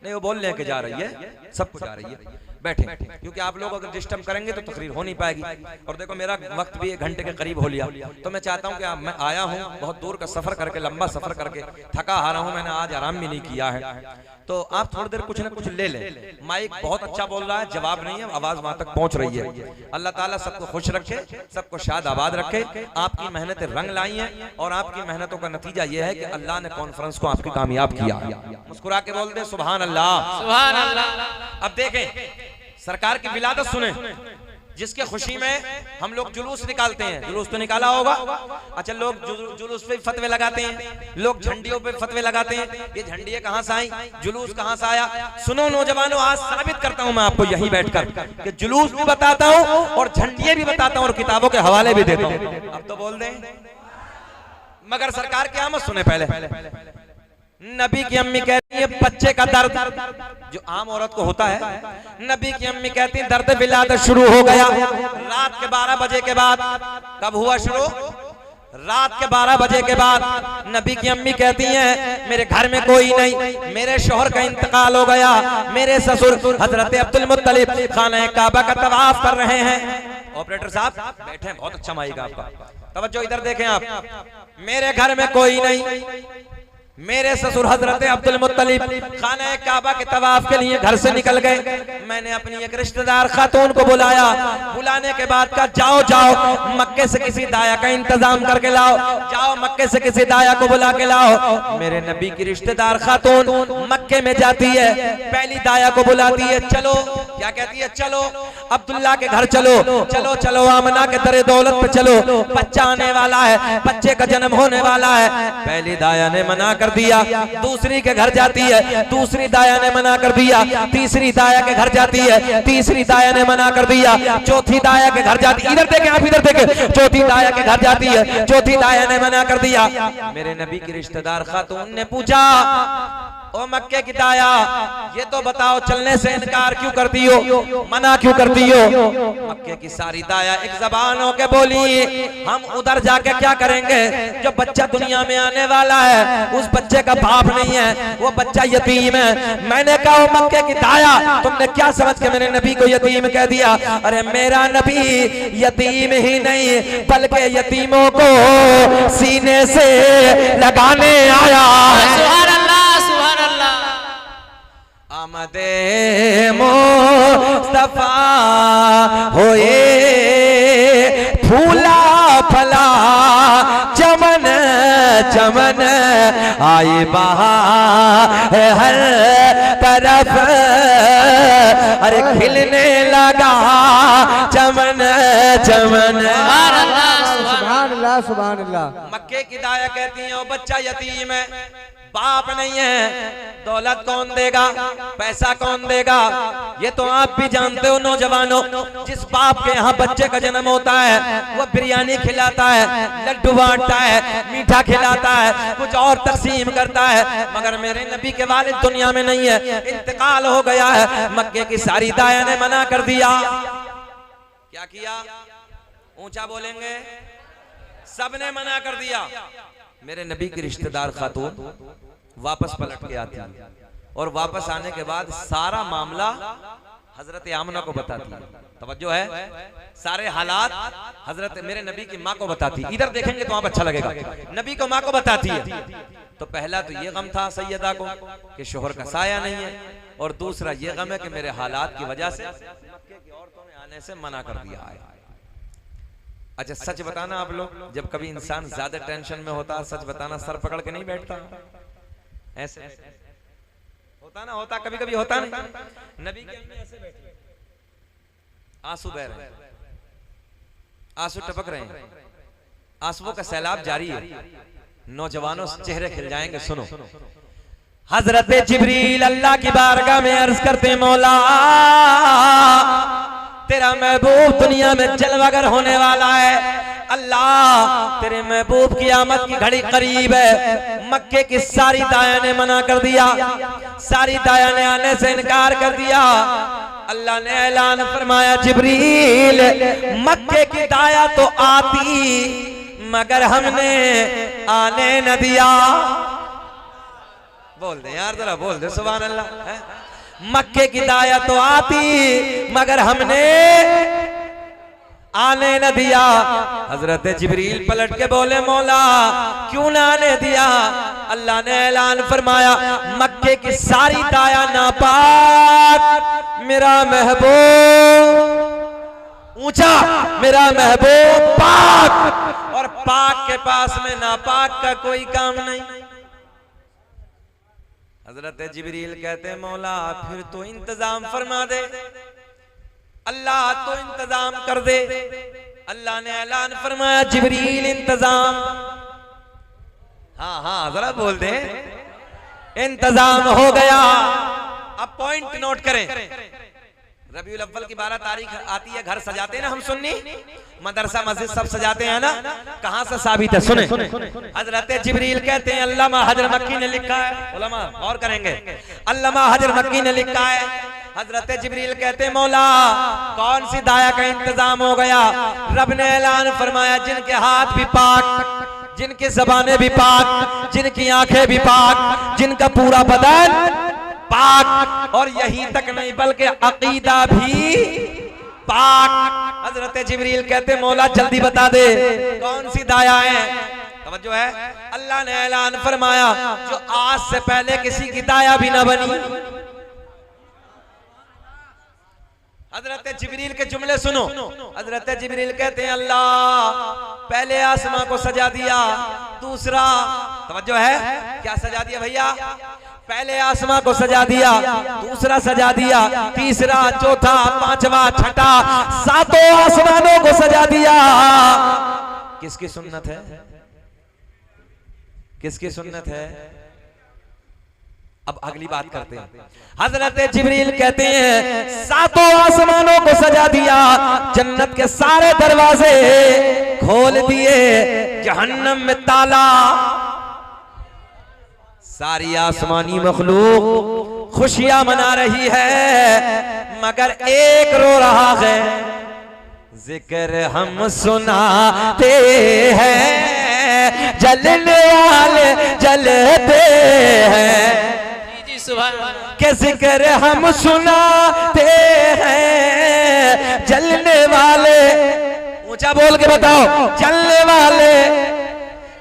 नहीं, वो बोल लेके जा रही है, सबको जा रही है। बैठे, क्योंकि आप लोग अगर डिस्टर्ब करेंगे तो तकरीर हो नहीं पाएगी। और देखो मेरा वक्त भी 1 घंटे के करीब हो लिया, तो मैं चाहता हूं कि मैं आया हूं बहुत दूर का सफर करके, लंबा सफर करके, थका हारा हूं, मैंने आज आराम भी नहीं किया है। तो आप थोड़ी देर कुछ ना कुछ ले लें। माइक बहुत अच्छा बोल रहा है, जवाब नहीं है, आवाज वहां तक पहुंच रही है। अल्लाह ताला सबको खुश रखे, सबको शाद आबाद रखे। आपकी मेहनतें रंग लाई हैं और आपकी मेहनतों का नतीजा यह है कि अल्लाह ने कॉन्फ्रेंस को आपकी कामयाब किया। मुस्कुरा के बोल दे सुभान अल्लाह, सुभान अल्लाह। अब देखें सरकार की विलादत सुने, जिसके खुशी में हम लोग जुलूस निकालते हैं। जुलूस तो निकाला होगा। अच्छा, लोग जुलूस पे फतवे लगाते हैं, लोग झंडियों पे फतवे लगाते हैं। ये झंडियां कहां से आई, जुलूस कहां से आया? सुनो नौजवानों, आज साबित करता हूं मैं आपको यहीं बैठकर कि जुलूस भी बताता हूं और झंडियां भी बताता हूं और किताबों के हवाले भी देता हूं। अब तो बोल दें, मगर सरकार की आमद सुने पहले। नबी की अम्मी कहती है बच्चे का दर्द जो आम औरत को होता है, नबी की अम्मी कहती है दर्द विलादत शुरू हो गया रात के 12 बजे के बाद। कब हुआ शुरू? रात के 12 बजे के बाद। नबी की अम्मी कहती हैं मेरे घर में कोई नहीं, मेरे शौहर का इंतकाल हो गया, मेरे ससुर हजरत अब्दुल मुत्तलिब खाना काबा का तवाफ कर रहे हैं। ऑपरेटर साहब बैठे, बहुत अच्छा माइक आपका, तवज्जो इधर देखें आप। मेरे घर में कोई नहीं, मेरे ससुर हजरत अब्दुल मुत्तलिब खाना काबा के तवाफ के लिए घर से निकल गए। मैंने अपनी एक रिश्तेदार खातून को बुलाया, बुलाने के बाद कहा जाओ जाओ मक्के से किसी दाया का इंतजाम करके लाओ, जाओ मक्के से किसी दाया को बुला के लाओ। मेरे नबी की रिश्तेदार खातून मक्के में जाती है, पहली दाया को बुलाती है, चलो, क्या कहती है, चलो अब्दुल्ला के घर चलो, चलो चलो आमना के दरे दौलत पे चलो, बच्चा आने वाला है, बच्चे का जन्म होने वाला है। पहली दाया ने मना कर दिया, दूसरी के घर जाती है, दूसरी दाया ने मना कर दिया, तीसरी दाया के घर जाती है, तीसरी दाया ने मना कर दिया, चौथी दाया के घर जाती है। इधर देखें आप, इधर देखें, चौथी दाया के घर जाती है, चौथी दाया ने मना कर दिया। मेरे नबी की रिश्तेदार खातून ने पूछा ओ मक्के की दाया, ये तो बताओ चलने से इनकार क्यों करती हो, मना क्यों करती हो? मक्के की सारी दाया एक जबान होके बोली हम उधर जाके क्या करेंगे, जो बच्चा दुनिया में आने वाला है उस बच्चे का बाप नहीं है, वो बच्चा यतीम है। मैंने कहा मक्के की दाया, तुमने क्या समझ के मेरे नबी को यतीम कह दिया? अरे मेरा नबी यतीम ही नहीं बल्कि यतीमों को सीने से लगाने आया है। आमदे मुस्तफा होए फूला फला चमन चमन आए बहार हर तरफ, अरे खिलने लगा चमन चमन। सुभान अल्लाह सुभान अल्लाह। मक्के की दाया कहती है वो बच्चा यतीम है, बाप नहीं है, दौलत कौन देगा, पैसा कौन देगा? ये तो आप भी जानते हो नौजवानों, जिस बाप के यहाँ बच्चे का जन्म होता है वो बिरयानी खिलाता है, लड्डू बांटता है, मीठा खिलाता है, कुछ और तकसीम करता है। मगर मेरे नबी के वालिद दुनिया में नहीं है, इंतकाल हो गया है। मक्के की सारी दाया ने मना कर दिया। क्या किया? ऊंचा बोलेंगे, सबने मना कर दिया। मेरे नबी की रिश्तेदार खातून वापस पलट के आती है और वापस आने के बाद सारा मामला हजरत आमना को बताती है। तवज्जो है, सारे हालात हजरत मेरे नबी की माँ को बताती है। इधर देखेंगे तो आप अच्छा लगेगा, नबी को माँ को बताती है। तो पहला तो ये गम था सैयदा को कि शोहर का साया नहीं है, और दूसरा ये गम है कि मेरे हालात की वजह से मक्के की औरतों ने आने से मना कर दिया है। अच्छा सच बताना आप लोग, जब कभी इंसान ज्यादा टेंशन में होता है, सच बताना सर पकड़ के नहीं बैठता, ऐसे होता ना, होता कभी कभी होता नहीं। नबी के अंदर ऐसे बैठे, आंसू बह रहे हैं, आंसू टपक रहे हैं, आंसुओं का सैलाब जारी है। नौजवानों चेहरे खिल जाएंगे। सुनो, हजरत जिब्रील अल्लाह की बारगाह में अर्ज करते मौला तेरा महबूब दुनिया में जलवागर होने वाला है। अल्लाह तेरे महबूब की आमद की घड़ी करीब है। मक्के की सारी दाया ने मना कर दिया, सारी दाया ने आने से इनकार कर दिया। अल्लाह ने ऐलान फरमाया जिब्रील मक्के की दाया तो आती मगर हमने आने न दिया। बोल दे यार जरा, बोल दे सुभान अल्लाह। मक्के की दाया तो आती मगर हमने आने न दिया। हजरत जिब्रील पलट के बोले मौला क्यों ना आने दिया? अल्लाह ने ऐलान फरमाया मक्के की सारी दाया नापाक, मेरा महबूब ऊंचा, मेरा महबूब पाक, और पाक के पास में नापाक का कोई काम नहीं। हजरत जिब्रील कहते मौला फिर तो इंतजाम फरमा दे, अल्लाह तो इंतजाम कर दे। अल्लाह ने ऐलान फरमाया जिब्रील इंतजाम, हाँ हाँ जरा बोल दे, इंतजाम हो गया। अब पॉइंट नोट करें, रबीउल अव्वल की 12 तारीख आती है, घर सजाते हैं ना हम सुन्नी, मदरसा मस्जिद सब सजाते हैं ना, कहां से साबित है? सुने, हजरत जिब्रील कहते हैं अल्लामा हजर मक्की ने लिखा है, उलमा और करेंगे, अल्लामा हजर मक्की ने लिखा है। हजरत जिब्रील कहते मौला कौन सी दाया का इंतजाम हो गया? रब ने ऐलान फरमाया जिनके हाथ भी पाक, जिनकी ज़बानें भी पाक, जिनकी आंखें भी पाक, जिनका पूरा बदन पाक, और यही तक नहीं बल्कि अकीदा भी पाक। हजरत जिब्रील कहते मौला जल्दी बता दे कौन सी दाया है? तवज्जो है, अल्लाह ने ऐलान फरमाया जो आज से पहले किसी की दाया भी ना बनी। हजरत जिब्रील के जुमले सुनो। हजरत जिब्रील कहते हैं अल्लाह पहले आसमां को सजा दिया, दूसरा, तवज्जो है, क्या सजा दिया भैया? पहले आसमां को सजा दिया, दूसरा सजा दिया, तीसरा, चौथा, पांचवा, छठा, सातों आसमानों को सजा दिया। किसकी सुन्नत है? किसकी सुन्नत है? अब अगली बात करते हैं। हजरत जिब्रील कहते हैं सातों आसमानों को सजा दिया, जन्नत के सारे दरवाजे खोल दिए, जहन्नम में ताला। सारी आसमानी मखलूक खुशियां मना रही है मगर एक रो रहा है। जिक्र हम सुनाते हैं जलने वाले जलते हैं, के जिक्र हम सुनाते हैं जलने वाले, ऊंचा बोल के बताओ, जलने वाले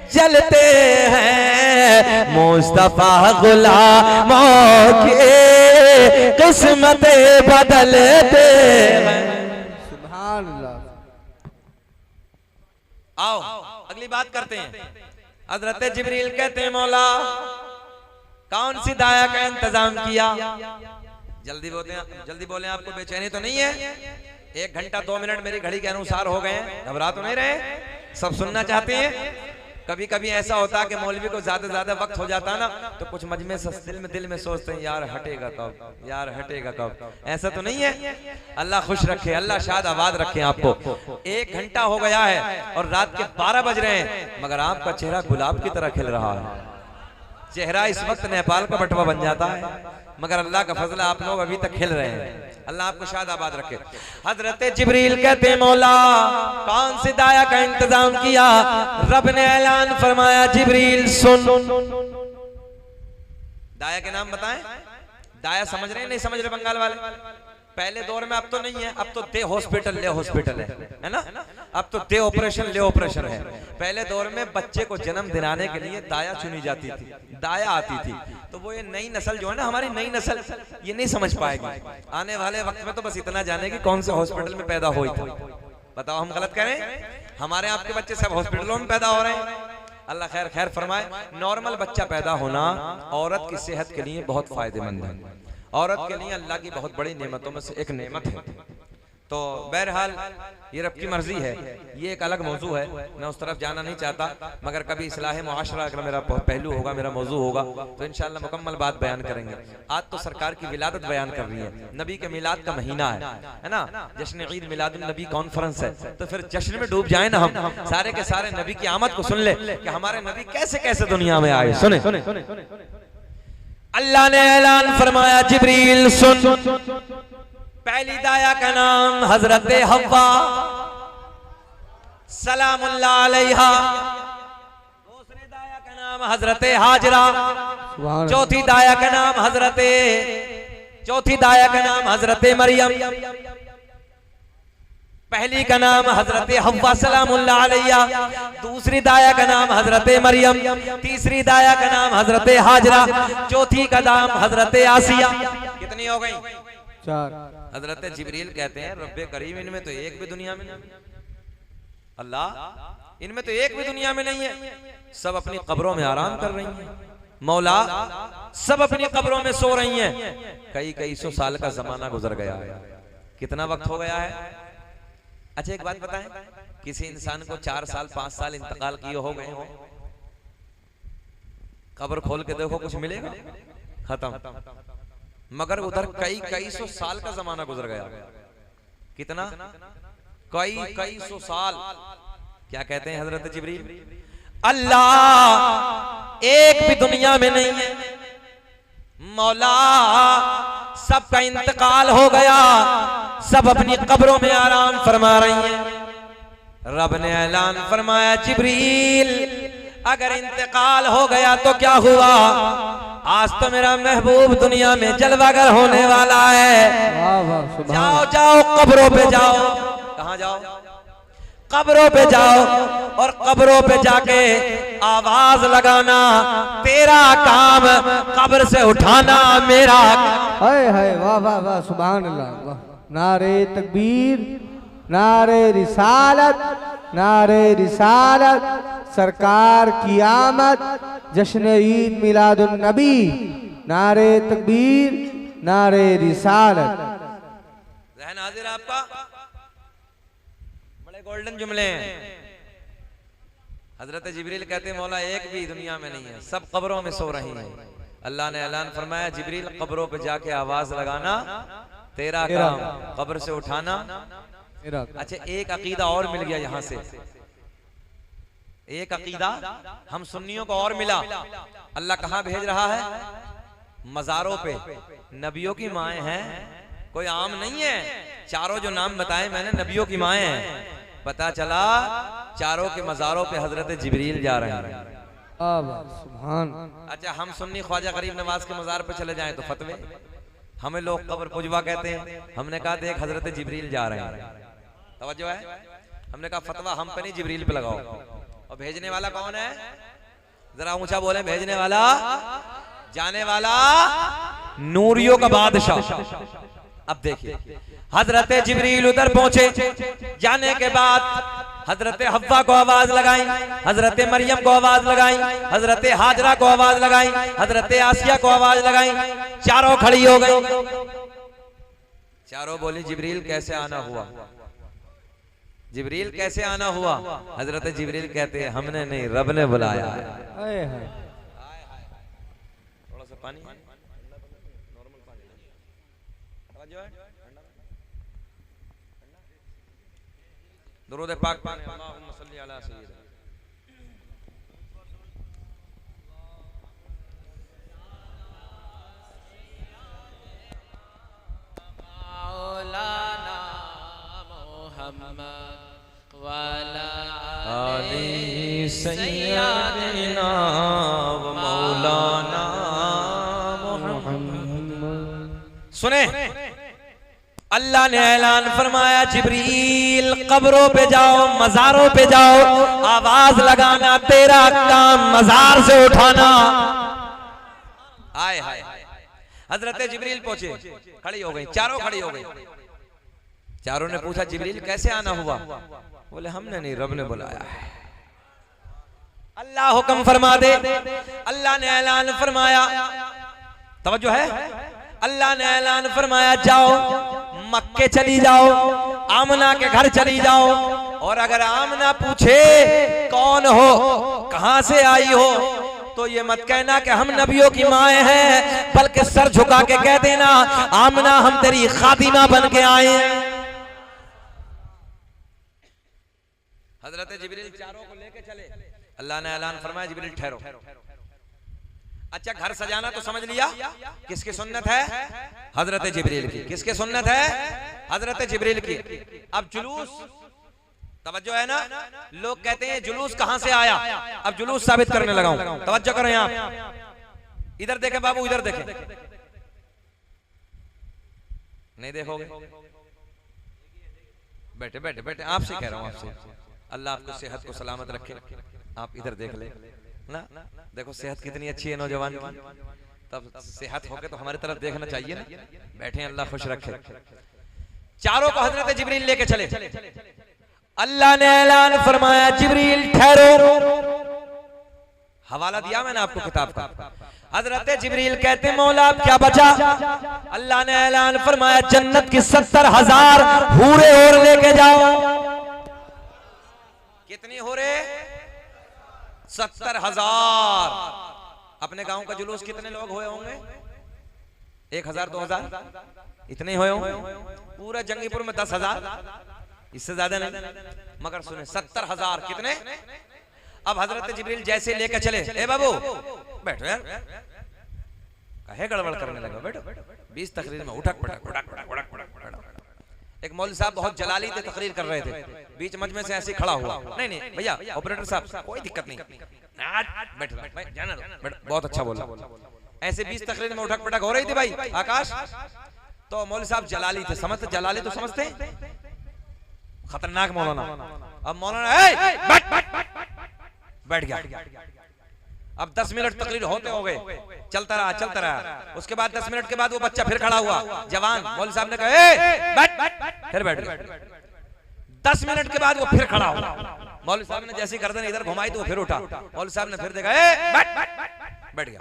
जलते हैं, मुस्तफा गुलामों की किस्मतें बदलते हैं। सुभान अल्लाह। आओ अगली बात करते हैं। हजरत जिब्रील कहते हैं मौला कौन सी दाया का इंतजाम किया? जल्दी बोले, आपको बेचैनी तो नहीं है? 1 घंटा 2 मिनट मेरी घड़ी के अनुसार हो गए, घबरा तो नहीं रहे? सब सुनना चाहते हैं? कभी कभी ऐसा होता है कि मौलवी को ज्यादा वक्त हो जाता है ना, तो कुछ मजमे से दिल में सोचते हैं यार हटेगा कब, यार हटेगा कब। ऐसा तो नहीं है? अल्लाह खुश रखे, अल्लाह शाद आबाद रखे आपको। 1 घंटा हो गया है और रात के 12 बज रहे हैं मगर आपका चेहरा गुलाब की तरह खिल रहा है। चेहरा इस वक्त नेपाल का बटवा बन जाता है मगर अल्लाह का फजल आप लोग अभी तक खिल रहे हैं। अल्लाह आपको शाद आबाद रखे। हजरत जिब्रील कहते मौला कौन सी दाया का इंतजाम किया? रब ने ऐलान फरमाया जिब्रील सुन। दाया के नाम बताएं। दाया समझ रहे हैं नहीं समझ रहे बंगाल वाले? पहले दौर में, अब तो नहीं है, अब तो दे हॉस्पिटल ले हॉस्पिटल है ना, अब तो दे ऑपरेशन ले ऑपरेशन है। पहले दौर में बच्चे को जन्म दिलाने के लिए दाया चुनी जाती थी, दाया आती थी। तो वो ये नई नस्ल जो है ना, हमारी नई नस्ल, ये नहीं समझ पाएगी। आने वाले वक्त में तो बस इतना जानेगी कौन से हॉस्पिटल में पैदा हुई थी। बताओ हम गलत करें? हमारे आपके बच्चे सब हॉस्पिटलों में पैदा हो रहे हैं। अल्लाह खैर खैर फरमाए। नॉर्मल बच्चा पैदा होना औरत की सेहत के लिए बहुत फायदेमंद है। औरत के लिए अल्लाह की बहुत बड़ी नेमतों में से एक नेमत है। तो बहरहाल ये रब की मर्जी है, ये एक अलग मौजू है, मैं उस तरफ जाना नहीं चाहता, मगर कभी इस्लाह मुआशरा अगर मेरा पहलू होगा, मेरा मौजू होगा तो इंशाअल्लाह मुकम्मल बात बयान करेंगे। आज तो सरकार की विलादत बयान कर रही है, नबी के मिलाद का महीना है ना, जश्न ईद मिलादुन नबी कॉन्फ्रेंस है, तो फिर जश्न में डूब जाए ना हम, सारे के सारे नबी की आमद को सुन ले कि हमारे नबी कैसे कैसे दुनिया में आए। सुने अल्लाह ने ऐलान फरमाया, जिब्रील सुन, पहली दाया का नाम हजरत हव्वा सलामुल्लाह अलैहा, दूसरे दाया का नाम हजरत हाजरा, चौथी दाया का नाम हजरत मरियम, पहली का नाम हजरत हव्वा सलामुल्लाह अलैहा, दूसरी दाया का नाम हजरत मरियम, तीसरी दाया का नाम हजरत हाजरा, चौथी का नाम हजरत आसिया। कितनी हो गई? 4। हजरत जिब्रील कहते हैं, रब्बे करीम इनमें तो एक भी दुनिया में नहीं, अल्लाह इनमें तो एक भी दुनिया में नहीं है, सब अपनी कब्रों में आराम कर रही हैं, मौला सब अपनी कब्रों में सो रही हैं। कई सौ साल का जमाना गुजर गया है, कितना वक्त हो गया है। अच्छा एक बात बताएं, किसी इंसान को 4 साल 5 साल इंतकाल किए हो गए हो, कब्र खोल के देखो कुछ मिलेगा? खत्म। मगर उधर कई सौ साल का जमाना गुजर गया। कितना? कई सौ साल। क्या कहते हैं हजरत जिब्रील? अल्लाह एक भी दुनिया में नहीं है, मौला सबका इंतकाल हो गया, सब अपनी कब्रों में आराम फरमा रही हैं। रब ने ऐलान फरमाया, जिब्रील अगर इंतकाल हो गया तो क्या हुआ? आज तो मेरा महबूब दुनिया में जलवागर होने वाला है। जाओ जाओ कब्रों पे जाओ। कहाँ जाओ? कब्रों पे जाओ और कब्रों पे जाके आवाज लगाना, तेरा काम कब्र से उठाना मेरा। हाय हाय, वाह वाह वाह, सुभान अल्लाह, वाह। नारे तकबीर, नारे रिसालत, नारे रिसालत, सरकार की आमद, जश्न ईद मिलादुन नबी, नारे तकबीर, नारे रिसालत। ज़हन हाजिर आपका? बड़े गोल्डन जुमले हैं। हजरत जिब्रील कहते हैं, मौला एक भी दुनिया में नहीं है, सब कब्रों में सो रही हैं। अल्लाह ने ऐलान फरमाया, जिब्रील कब्रों पे जाके आवाज लगाना, तेरा काम कब्र से उठाना। अच्छा एक अकीदा और मिल गया यहाँ से, एक अकीदा हम सुन्नियों को और मिला। अल्लाह कहाँ भेज रहा है? मजारों पे। नबियों की माएँ हैं, कोई आम नहीं है। चारों जो नाम बताए मैंने नबियों की माएँ हैं। पता चला चारों के मजारों पे हजरत जिब्रील जा रहे हैं। सुभान। अच्छा हम सुन्नी ख्वाजा गरीब नवाज के मजार पे चले जाएं तो फतवे, हमें लोग कब्र पुजवा कहते हैं। हमने कहा देख हजरत जिब्रील जा रहे हैं, तवज्जो है। हमने कहा फतवा हम पे नहीं, जिब्रील पे लगाओ। और भेजने वाला कौन है? जरा ऊंचा बोले, भेजने वाला, जाने वाला, नूरियों का बादशाह। अब देखिए हजरत जिब्रील उधर पहुंचे, जाने के बाद हजरत हव्वा को आवाज लगाई, हजरत मरियम को आवाज लगाई, हजरत हाजरा को आवाज लगाई, हजरत आसिया को आवाज लगाई। चारों खड़ी हो गई। चारों बोली, जिब्रील कैसे आना हुआ? जिब्रील कैसे आना हुआ? हजरत जिब्रील कहते हैं, हमने नहीं, रब ने बुलाया है। थोड़ा सा पानी, नॉर्मल पानी, दुरूद पाक पानी, अल्लाहुम्मा सल्ली अला सय्यिदना। मौलाना मोहम्मद वाला आली सय्यदना व मौलाना मोहम्मद। सुने, अल्लाह ने ऐलान फरमाया, जिब्रील कब्रों पे जाओ, मजारों पे जाओ, आवाज लगाना, तेरा काम मजार से उठाना। आए हाय, हजरत जिब्रील पहुंचे, खड़ी हो गई, चारों खड़ी हो गई। चारों ने पूछा, जिब्रील कैसे आना हुआ? बोले हमने नहीं, रब ने बुलाया है। अल्लाह हुक्म फरमा दे। अल्लाह ने ऐलान फरमाया, तवज्जो है, अल्लाह ने ऐलान फरमाया, जाओ मक्के चली जाओ, आमना के घर चली जाओ, और अगर आमना पूछे कौन हो, कहां से आई हो, तो ये मत कहना कि हम नबियों की माएँ हैं, बल्कि सर झुका के कह देना आमना हम तेरी खादिमा बन के आए हैं। हजरत जिब्रील चारों को लेके चले। अल्लाह ने ऐलान फरमाया जिब्रील ठहरो। अच्छा, घर सजाना तो समझ लिया, किसकी सुन्नत है? हजरत जिब्रील की। किसकी सुन्नत है? हजरत जिब्रील की। अब जुलूस, तवज्जो है ना, लोग कहते हैं जुलूस कहां से आया, अब जुलूस साबित करने लगा हूं। तवज्जो करें आप, इधर देखें बाबू, इधर देखें, नहीं देखोगे? बैठे बैठे बैठे, आपसे कह रहा हूं, आपसे। अल्लाह आपको सेहत को सलामत रखे। आप इधर देख ले ना, देखो सेहत कितनी अच्छी है नौजवान की, तब सेहत होके तो हमारी तरफ देखना चाहिए ना। बैठे, अल्लाह खुश रखे। चारों को हजरत जिब्रील लेके चले। अल्लाह ने ऐलान फरमाया जिब्रील ठहरो। हवाला दिया मैंने आपको किताब का। हजरत जिब्रील कहते मौला अब क्या बचा? अल्लाह ने ऐलान फरमाया जन्नत की 70,000 हूरे और लेके जाओ। कितनी हो रहे? 70,000। अपने गांव का जुलूस कितने लोग हुए होंगे? 1,000 2,000 इतने हुए होंगे। पूरा जंगीपुर में 10,000, इससे ज्यादा नहीं। मगर सुने 70,000 कितने? अब हजरत जिब्रील जैसे लेकर चले, ए बाबू बैठो यार, कहे गड़बड़ करने लगा, बैठो। 20 तकरीर में उठक पटक उठक पटक उठक पटक। एक मौलवी साहब बहुत जलाली थे, तकरीर कर रहे थे, बीच मजमे से ऐसे खड़ा हुआ। नहीं नहीं भैया ऑपरेटर साहब कोई दिक्कत नहीं, बैठो बैठो, बहुत अच्छा बोला। ऐसे 20 तकरीर में उठक पटक हो रही थी भाई आकाश। तो मौलवी साहब जलाली थे, समझते जलाली तो समझते, खतरनाक मौलाना। अब मौलाना बैठ गया। अब 10 मिनट तकरीर होते हो गए, चलता रहा। उसके बाद 10 मिनट के बाद वो बच्चा फिर खड़ा हुआ, जवान। मौलवी साहब ने कहा बैठ, फिर बैठ गया। 10 मिनट के बाद वो फिर खड़ा हुआ। मौलवी साहब ने जैसी गर्दन इधर घुमाई तो वो फिर उठा। मौलवी साहब ने फिर देखा, बैठ गया।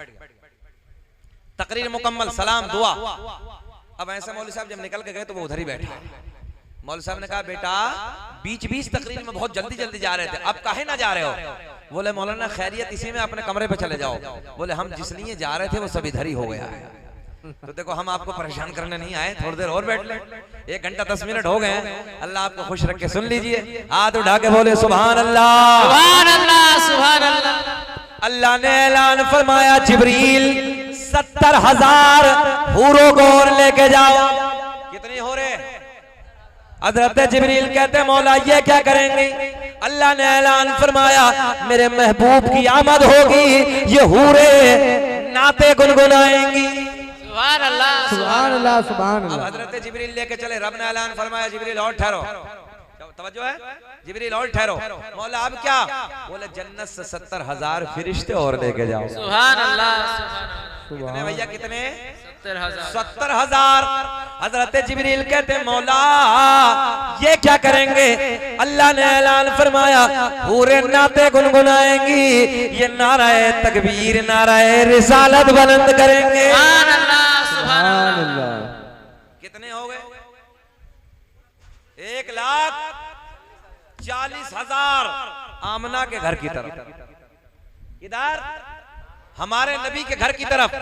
तकरीर मुकम्मल, सलाम दुआ। अब ऐसे मौलवी साहब जब निकल के गए तो वो उधर ही बैठे। मौलवी साहब ने कहा बेटा बीच तकरीर में बहुत जल्दी जा रहे थे, अब काहे ना जा रहे हो? बोले मौलाना खैरियत इसी में अपने कमरे पे चले जाओ। बोले हम जिस लिए जा रहे थे वो सब इधर ही हो गया है। तो देखो हम आपको परेशान करने नहीं आए, थोड़ी देर और बैठ ले। 1 घंटा 10 मिनट हो गए। अल्लाह आपको खुश रख के सुन लीजिए। हाथ उठा के बोले सुभान अल्लाह, सुभान अल्लाह, सुभान अल्लाह। अल्लाह ने ऐलान फरमाया जिब्रील 70,000 हूरों को और लेके जाओ। कितनी हो रहे? हजरत जिब्रील कहते मौला ये क्या करेंगे? अल्लाह ने ऐलान फरमाया मेरे महबूब की आमद होगी, ये हूरे नाते गुनगुनाएंगी। सुभान अल्लाह, सुभान अल्लाह, सुभान अल्लाह। हजरत जिब्रील लेके चले। रब ने ऐलान फरमाया जिब्रील और ठहरो। तवज्जो है, जिब्रील और ठहरो। मौला अब क्या? बोले जन्नत से 70,000 फरिश्ते और लेके जाओ। सुभान अल्लाह, कितने भैया? कितने? 70,000। 70,000। हजरत जिब्रील कहते मौला ये क्या करेंगे? अल्लाह ने ऐलान फरमाया पूरे नाते गुनगुनाएंगी, ये नाराए तकबीर नाराए रिसालत बुलंद करेंगे। सुभान अल्लाह, सुभान अल्लाह। कितने हो गए? 1,40,000 आमना के घर की तरफ। इधर हमारे नबी के घर की तरफ।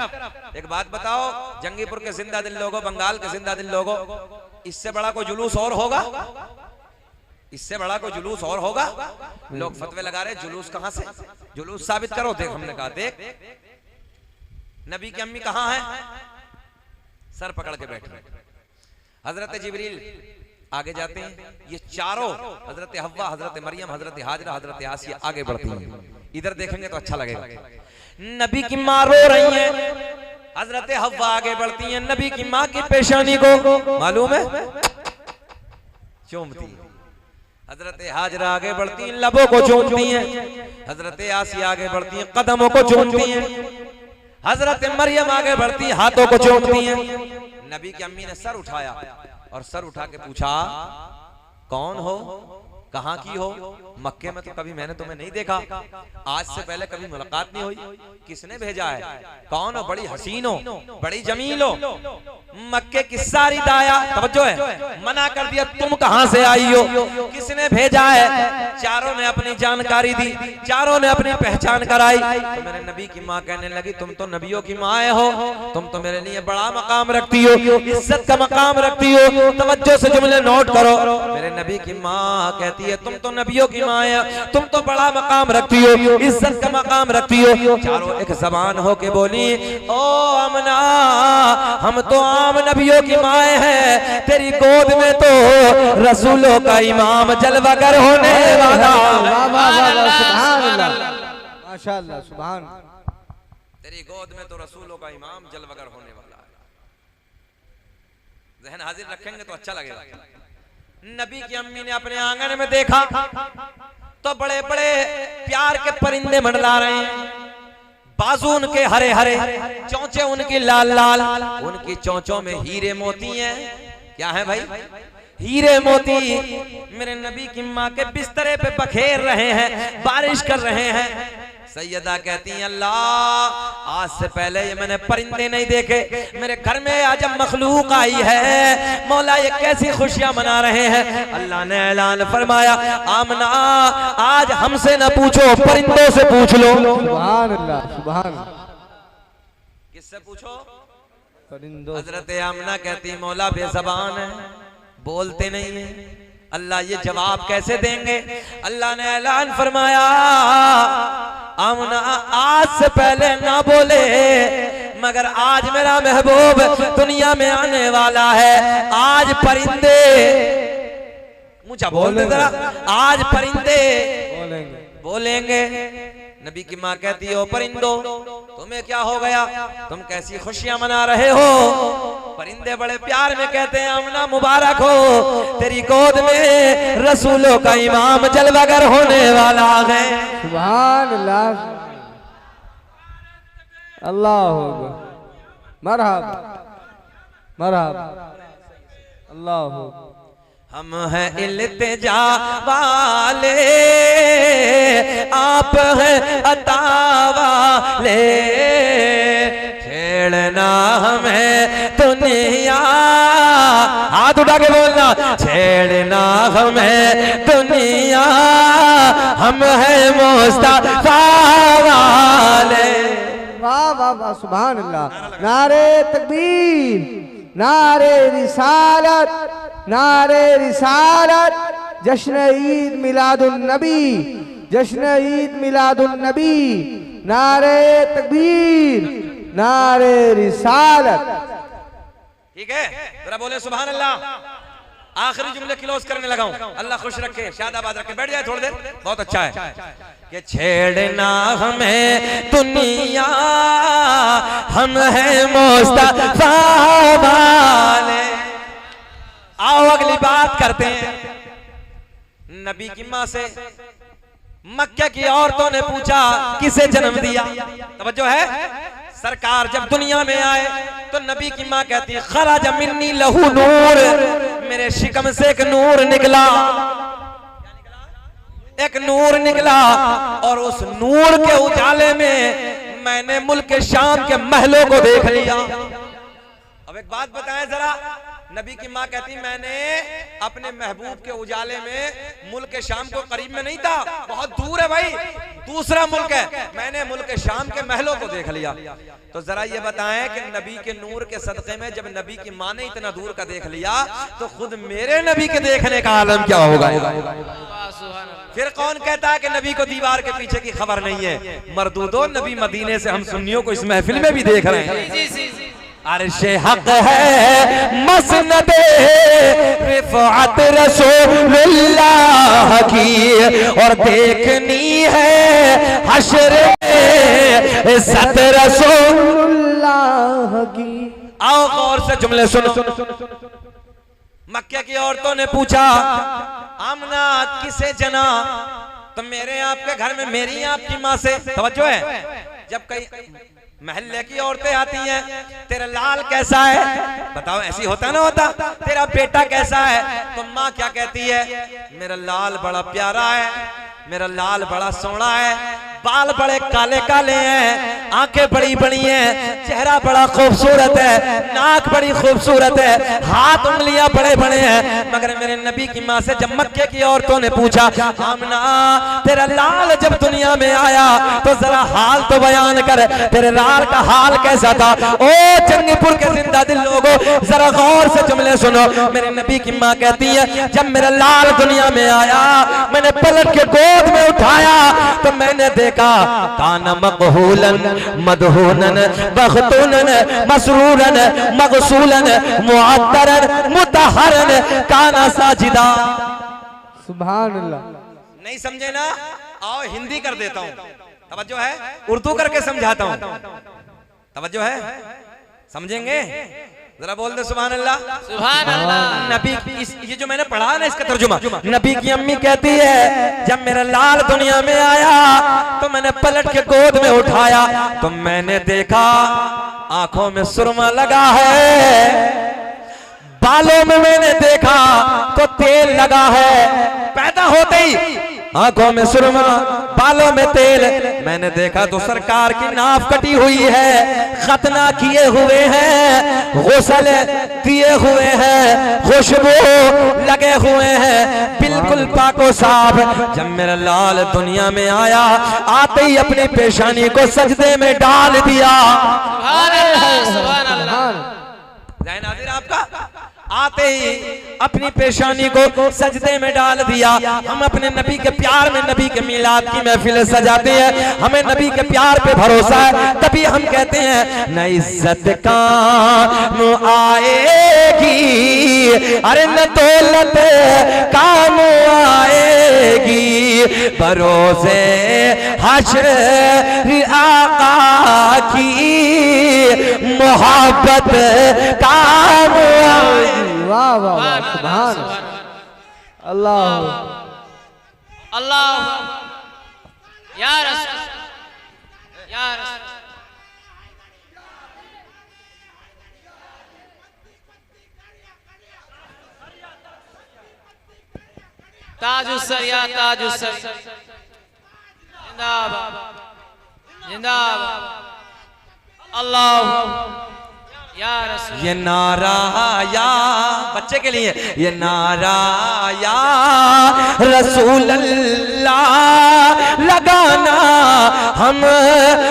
एक बात बताओ, जंगीपुर के जिंदा दिल लोगों, बंगाल के जिंदा दिल लोगों, इससे बड़ा कोई जुलूस और होगा? इससे बड़ा कोई जुलूस और होगा? लोग फतवे लगा रहे जुलूस कहां से? जुलूस साबित करो। देख हमने कहा देख नबी की अम्मी कहां है? सर पकड़ के बैठे। हजरत जिब्रील आगे जाते हैं, ये चारों हजरत हव्वा, हजरत मरियम, हजरत हाजरा, हजरत आसिया आगे बढ़ती हैं। इधर देखेंगे तो अच्छा लगेगा। नबी की माँ रो रही है, हजरत हव्वा आगे बढ़ती हैं, नबी की माँ की पेशानी को मालूम है चूमती है। हजरत हाजरा आगे बढ़ती हैं, लबों को चूमती हैं। हजरत आसिया आगे बढ़ती हैं, कदमों को चूमती हैं। हजरत मरियम आगे बढ़ती हैं, हाथों को चूमती हैं। नबी की अम्मी ने सर उठाया और सर उठा के पूछा कौन हो? कहाँ की हो? मक्के में तो कभी मैंने तुम्हें नहीं देखा, आज से पहले कभी मुलाकात नहीं हुई, किसने भेजा है? कौन हो? बड़ी हसीन हो, बड़ी जमील हो, मक्के की सारी दाया, तवज्जो है, मना कर दिया तुम कहां से आई हो, किसने भेजा है? चारों ने अपनी जानकारी दी, चारों ने अपनी पहचान कराई। तो मेरे नबी की माँ कहने लगी तुम तो नबियों की माँ हो, तुम तो मेरे लिए बड़ा मकाम रखती हो, इज्जत का मकाम रखती हो। तवज्जो से जुमले नोट करो। मेरे नबी की माँ कहती है तुम तो नबियों की माँ है, तुम तो बड़ा मकाम रखती हो, इज्जत का मकाम रखती हो। चारों एक जबान होके बोली ओ आमना, हम तो आम नबियों की माए हैं, तेरी गोद में तो रसूलों का इमाम जलवागर होने वाला। माशाअल्लाह, सुभान। तेरी गोद में तो रसूलों का इमाम जलवागर होने वाला है। ज़हन हाजिर रखेंगे तो अच्छा लगेगा। नबी की अम्मी ने अपने आंगन में देखा तो बड़े बड़े प्यार के परिंदे मंडला रहे हैं, बाजू उनके हरे हरे, चोंचे उनकी लाल लाल, उनकी चोंचों में हीरे मोती हैं। क्या है भाई? हीरे मोती मेरे नबी की माँ के बिस्तरे पे बखेर रहे हैं, बारिश कर रहे हैं। सैयदा कहती हैं अल्लाह, आज से पहले ये मैंने परिंदे नहीं देखे, मेरे घर में आज मखलूक आई है, मौला ये कैसी खुशियां मना रहे हैं। अल्लाह ने ऐलान फरमाया आमना आज हमसे न पूछो, परिंदों से पूछ लो। सुभान अल्लाह, सुभान। किससे पूछो? परिंदों। हजरत आमना कहती मौला बेज़बान है, बोलते नहीं है, अल्लाह ये जवाब कैसे देंगे? अल्लाह ने ऐलान फरमाया आमना आज से पहले ना बोले, मगर आज मेरा महबूब दुनिया में आने वाला है, आज परिंदे मुझे बोलते जरा, आज परिंदे बोलेंगे। नबी की माँ कहती है ओ परिंदो तुम्हें क्या हो गया, तुम कैसी खुशियां मना रहे हो? परिंदे बड़े प्यार में कहते हैं आमना मुबारक हो, तेरी गोद में रसूलों का इमाम जलवागर होने वाला है। सुभान अल्लाह, अल्लाह मरहबा मरहबा, अल्लाह। हम हैं इल्तिजा वाले, आप हैं अता वाले, छेड़ना हमें दुनिया, हाथ उठा के बोलना, छेड़ना हमें दुनिया, हम हैं मुस्तफा वाले। वाह वाह वाह, सुभान अल्लाह। नारे तकबीर, नारे रिसालत, नारे रिसालत, जश्न ईद मिलादुन नबी, जश्न ईद मिलादुन नबी, नारे तकबीर, नारे रिसालत। ठीक है, जरा बोले सुभान अल्लाह। आखिरी जुमले क्लोज करने लगा हूं, अल्लाह खुश रखे, शादाबाद रखे, बैठ जाए थोड़ी देर, बहुत अच्छा है। कि छेड़ना हमें दुनिया, हम हैं मुस्तफा वाले। आओ अगली बात करते हैं। नबी की माँ से मक्के की औरतों ने पूछा किसे जन्म दिया? तवज्जो है, सरकार जब दुनिया में आए तो नबी की माँ कहती है खराज मिन्नी लहू नूर, मेरे शिकम से एक नूर निकला, एक नूर निकला, और उस नूर के उजाले में मैंने मुल्क शाम के महलों को देख लिया। अब एक बात बताएं जरा, नबी की माँ कहती मैंने अपने महबूब के उजाले में मुल्क शाम को, करीब में नहीं था, बहुत दूर है भाई, दूसरा मुल्क है, मैंने मुल्क शाम के महलों को देख लिया। तो जरा ये बताएं कि नबी के नूर के सदक़े में जब नबी की माँ ने इतना दूर का देख लिया तो खुद मेरे नबी के देखने का आलम क्या होगा? फिर कौन कहता है कि नबी को दीवार के पीछे की खबर नहीं है? मर्दूदो, नबी मदीने से हम सुन्नियों को इस महफिल में भी देख रहे हैं। अर्शे हक है मसनदे रिफ़अत रसूलुल्लाह की, और देखनी है हश्र में इज़्ज़त रसूलुल्लाह की। आओ गौर से जुमले सुनो। मक्के की औरतों ने पूछा आमना किसे जना? तो मेरे आपके घर में मेरी आपकी माँ से, तवज्जो है, जब कहीं महल्ले की औरतें आती हैं, तेरा लाल कैसा है, बताओ ऐसी होता ना होता, तेरा बेटा कैसा है, तो माँ क्या कहती है, मेरा लाल बड़ा प्यारा है, मेरा लाल बड़ा सोना है, बाल बड़े काले काले हैं, आंखें बड़ी बड़ी हैं, चेहरा बड़ा खूबसूरत है, नाक बड़ी खूबसूरत है, हाथ उंगलियां बड़े बड़े हैं। मगर मेरे नबी की माँ से जब मक्के की औरतों ने पूछा, आमना तेरा लाल जब दुनिया में आया तो जरा हाल तो बयान कर, तेरे लाल का हाल कैसा था। ओ जंगीपुर के जिंदा दिल लोगों, जरा गौर से जुमले सुनो। मेरे नबी की माँ कहती है, जब मेरा लाल दुनिया में आया मैंने पलट के गोद में उठाया तो मैंने देखा काना मकहूलन मदहूनन बख्तूनन मसरूरन मगसूलन मुअत्तरन मुतहरन काना साजिदा। सुभान अल्लाह। नहीं समझे ना, आओ हिंदी कर देता हूँ, तवज्जो है, उर्दू करके समझाता हूँ, तवज्जो है, समझेंगे, जरा बोल दे सुभान अल्लाह। सुभान अल्लाह। नबी ये जो मैंने पढ़ा ना इसका तर्जुमा, नबी की अम्मी कहती है, जब मेरा लाल दुनिया में आया तो मैंने पलट के गोद में उठाया तो मैंने देखा आंखों में सुरमा लगा है, बालों में मैंने देखा तो तेल लगा है, पैदा होते ही आंखों में सुरमा बालों में तेल, मैंने देखा तो सरकार की नाफ कटी हुई है, खतना किए हुए हैं, गुस्ल दिए हुए हैं, खुशबू लगे हुए हैं, बिल्कुल पाको साफ। जब मेरा लाल दुनिया में आया आते ही अपनी पेशानी को सजदे में डाल दिया। सुभान अल्लाह, सुभान अल्लाह। जय नाज़िर आपका आते ही अपनी पेशानी को सजदे में डाल दिया। हम अपने नबी के प्यार में नबी के मिलाद की महफिल सजाते हैं, हमें नबी के प्यार पे भरोसा है, तभी हम कहते हैं न इज्जत काम आएगी, अरे न दौलत काम आएगी, भरोसे हश्र आका की मोहब्बत काम आएगी। वाह वाह वाह, सुभान अल्लाह अल्लाह या रसूल या रसूल। ताजुस्सर या ताजुस्सर, जिंदाबाद जिंदाबाद। अल्लाह या रसूल। ये नारा या बच्चे के लिए, ये नारा या रसूल अल्लाह लगाना हम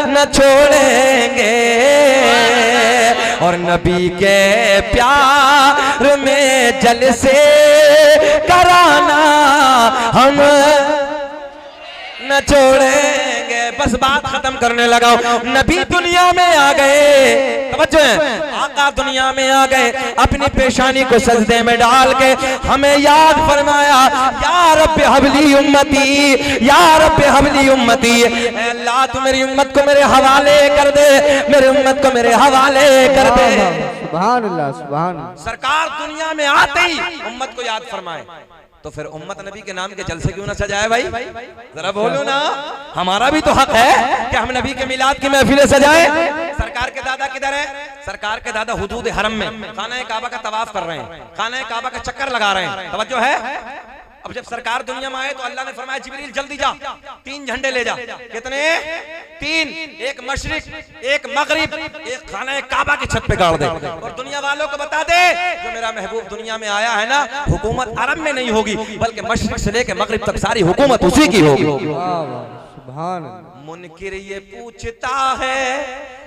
न छोड़ेंगे, और नबी के प्यार में जलसे कराना हम न छोड़ेंगे। बस बात खत्म करने लगा, नबी दुनिया में आ गए, तवज्जो है, आका दुनिया में आ गए, अपनी पेशानी को सजदे में डाल के हमें याद फरमाया, या रब्बे हबली उम्मती, या रब्बे हबली उम्मती, अल्लाह तू मेरी उम्मत को मेरे हवाले कर दे, मेरी उम्मत को मेरे हवाले कर दे। सुभान अल्लाह, सुभान अल्लाह। सरकार दुनिया में आते ही उम्मत को याद फरमाए, तो फिर उम्मत नबी के नाम के जलसे क्यों ना सजाए भाई, जरा बोलो ना, हमारा भी तो हक है कि हम नबी के मिलाद की महफिलें सजाएं। सरकार के दादा किधर है, सरकार के दादा हुदूद हरम में खाना काबा का तवाफ कर रहे हैं, खाना काबा का चक्कर लगा रहे हैं, तवज्जो है। अब जब सरकार दुनिया में आए तो अल्लाह ने फरमाया, जिब्रील जल्दी जा, 3 झंडे ले जा। कितने? 3, एक मशरिक, एक मगरिब, एक खाना काबा की छत पे गाड़ दे, और दुनिया वालों को बता दे, जो मेरा महबूब दुनिया में आया है ना, हुकूमत अरब में नहीं होगी, बल्कि मशरिक से लेके मगरिब तक सारी हुकूमत उसी की होगी। सुभान अल्लाह। मुनकिर ये पूछता है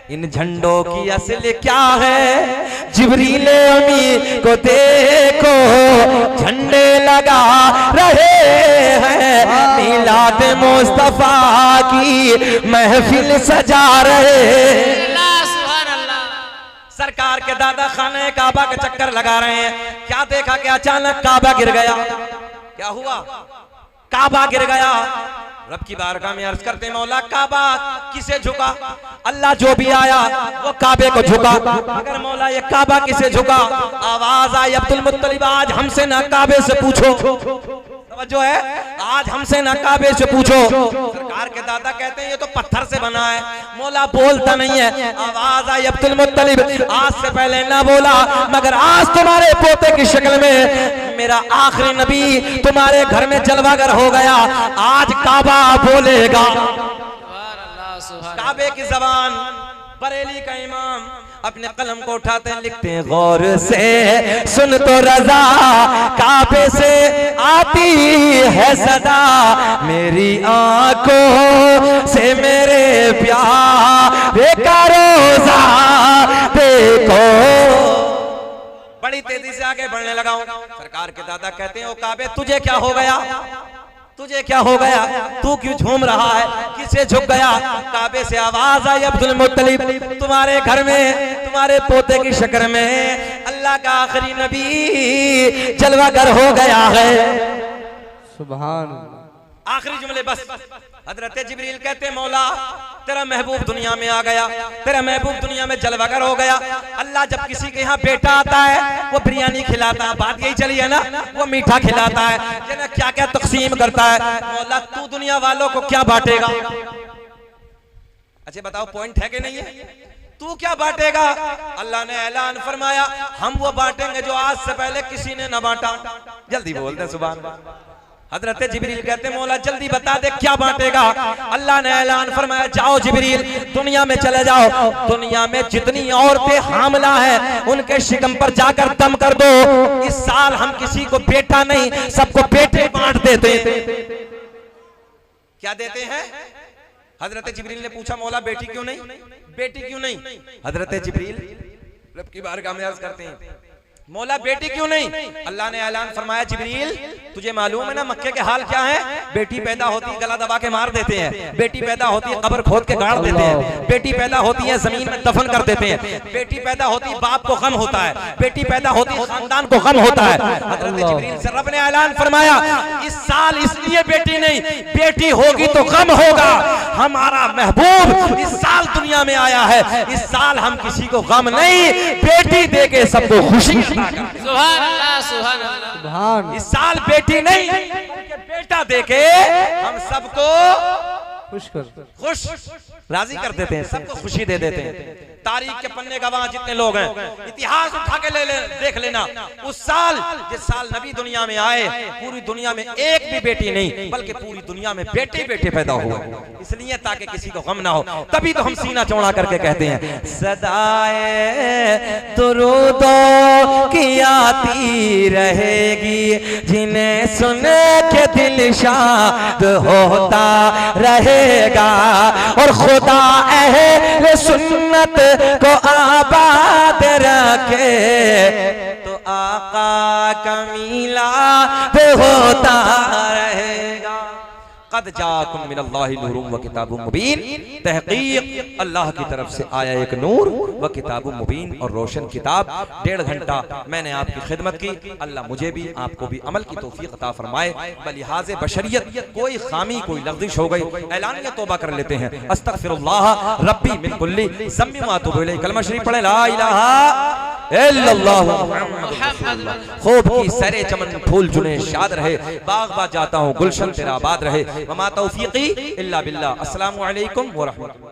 इन झंडों की असल क्या है, जिब्रील अमी को देखो झंडे लगा रहे हैं, मिलाद मुस्तफा की महफिल सजा रहे हैं। सरकार के दादा खाने काबा के चक्कर लगा रहे हैं, क्या देखा कि अचानक काबा गिर गया। क्या हुआ? काबा गिर गया। रब की बारगाह में अर्ज करते, मौला काबा किसे झुका? अल्लाह जो भी आया वो काबे को झुका, मगर मौला ये काबा किसे झुका? आवाज आई, अब्दुल मुत्तलिब आज हमसे ना काबे से पूछो। जो है आज हमसे ना काबे से पूछो, सरकार के दादा कहते हैं ये तो पत्थर से बना है। मौला बोलता नहीं है, आवाज आई अब्दुल मुत्तलिब, आज से पहले ना बोला मगर आज तुम्हारे पोते की शक्ल में मेरा आखिरी नबी तुम्हारे घर में जलवागर हो गया, आज काबा बोलेगा। काबे की जबान, बरेली का इमाम अपने कलम को उठाते हैं, लिखते हैं गौर से सुन तो रजा, काबे से आती है सदा, मेरी आंखों से मेरे प्यारे का रोजा देखो। बड़ी तेजी से आगे बढ़ने लगा हूं। सरकार के दादा कहते हैं ओ काबे तुझे क्या हो गया, तुझे क्या हो गया, तू क्यों झूम रहा है, किसे झुक गया। काबे से आवाज आई अब्दुल मुत्तलिब तुम्हारे घर में तुम्हारे पोते की शक्ल में अल्लाह का आखिरी नबी जलवागर हो गया है। सुभान। आखिरी जुमले बस। हजरत जिब्रील कहते मौला तेरा महबूब दुनिया में आ गया, तेरा महबूब दुनिया में जलवागर हो गया। अल्लाह जब किसी के यहाँ बेटा आता है वो बिरयानी खिलाता है, बात यही चली है ना, वो मीठा खिलाता है, ना क्या क्या तकसीम करता है। मौला तू दुनिया वालों को क्या बांटेगा? अच्छा बताओ पॉइंट है कि नहीं है? तू क्या बांटेगा? अल्लाह ने ऐलान फरमाया हम वो बांटेंगे जो आज से पहले किसी ने न बांटा। जल्दी बोल दे सुभान अल्लाह। हजरत जिब्रील कहते मौला जल्दी बता दे क्या बांटेगा। अल्लाह ने ऐलान फरमाया जाओ जिब्रील दुनिया में चले जाओ, दुनिया में जितनी औरतें हामला है उनके शिकम पर जाकर दम कर दो। इस साल हम किसी को बेटा नहीं सबको बेटे बांट देते। क्या देते हैं? हजरत जिब्रील ने पूछा मौला बेटी क्यों नहीं, बेटी क्यों नहीं? हजरत जिब्रील रब की बारगाह में अर्ज करते हैं मौला बेटी क्यों नहीं? अल्लाह ने ऐलान फरमाया जिब्रील तुझे मालूम है ना मक्के के हाल क्या है? बेटी पैदा होती है गला दबा के मार देते हैं, बेटी पैदा होती है कब्र खोद के गाड़ देते हैं, बेटी पैदा होती है जमीन में दफन कर देते हैं, बेटी पैदा होती है बाप को गम होता है, बेटी पैदा होती है खानदान को गम होता है। हजरत जिब्रील से रब ने ऐलान फरमाया इस साल इसलिए बेटी नहीं, बेटी होगी तो गम होगा। हमारा महबूब इस साल दुनिया में आया है, इस साल हम किसी को गम नहीं बेटी दे के सबको खुशी। सुभान अल्लाह सुभान अल्लाह। सुभान। इस साल बेटी नहीं बेटा देके हम सबको खुश राजी कर देते हैं, सबको खुशी दे देते हैं। तारीख के पन्ने गवाह जितने लोग हैं इतिहास उठा के देख लेना, उस साल जिस साल नबी दुनिया में आए पूरी दुनिया में एक भी बेटी नहीं बल्कि पूरी दुनिया में बेटे बेटे पैदा हुए, इसलिए ताकि किसी को गम ना हो। तभी तो हम सीना चौड़ा करके कहते हैं सदाए दुरूदों की आती रहेगी, जिन्हें सुन के दिल शाद होता रहेगा, और खुदा अहले सुन्नत को आबाद रखे तो आका का मिलाद होता रहेगा। कद जाकुम मिनल्लाहि नूरुम व किताबुम मुबीन, तहकीक अल्लाह की तरफ से आया एक नूर व किताबुम मुबीन और रोशन किताब। 1.5 घंटा मैंने आपकी खिदमत की, अल्लाह मुझे भी आपको भी अमल की तौफीक अता फरमाए। बलिहाज़े बशरियत कोई खामी कोई लग़ज़िश हो गई ऐलानिया तौबा कर लेते हैं, अस्तग़फिरुल्लाह रब्बी मिन कुल्ली ज़म्बि व अतूबु इलैह। कलमा शरीफ पढ़े ला इलाहा इल्लल्लाह मुहम्मद। खूब की सरे चमन फूल जुने शाद रहे, बाग बाग जाता हूँ गुलशन तेरा आबाद रहे। वमा तौफीकी इल्ला बिल्लाह। अस्सलामु अलैकुम व रहमतुल्लाह।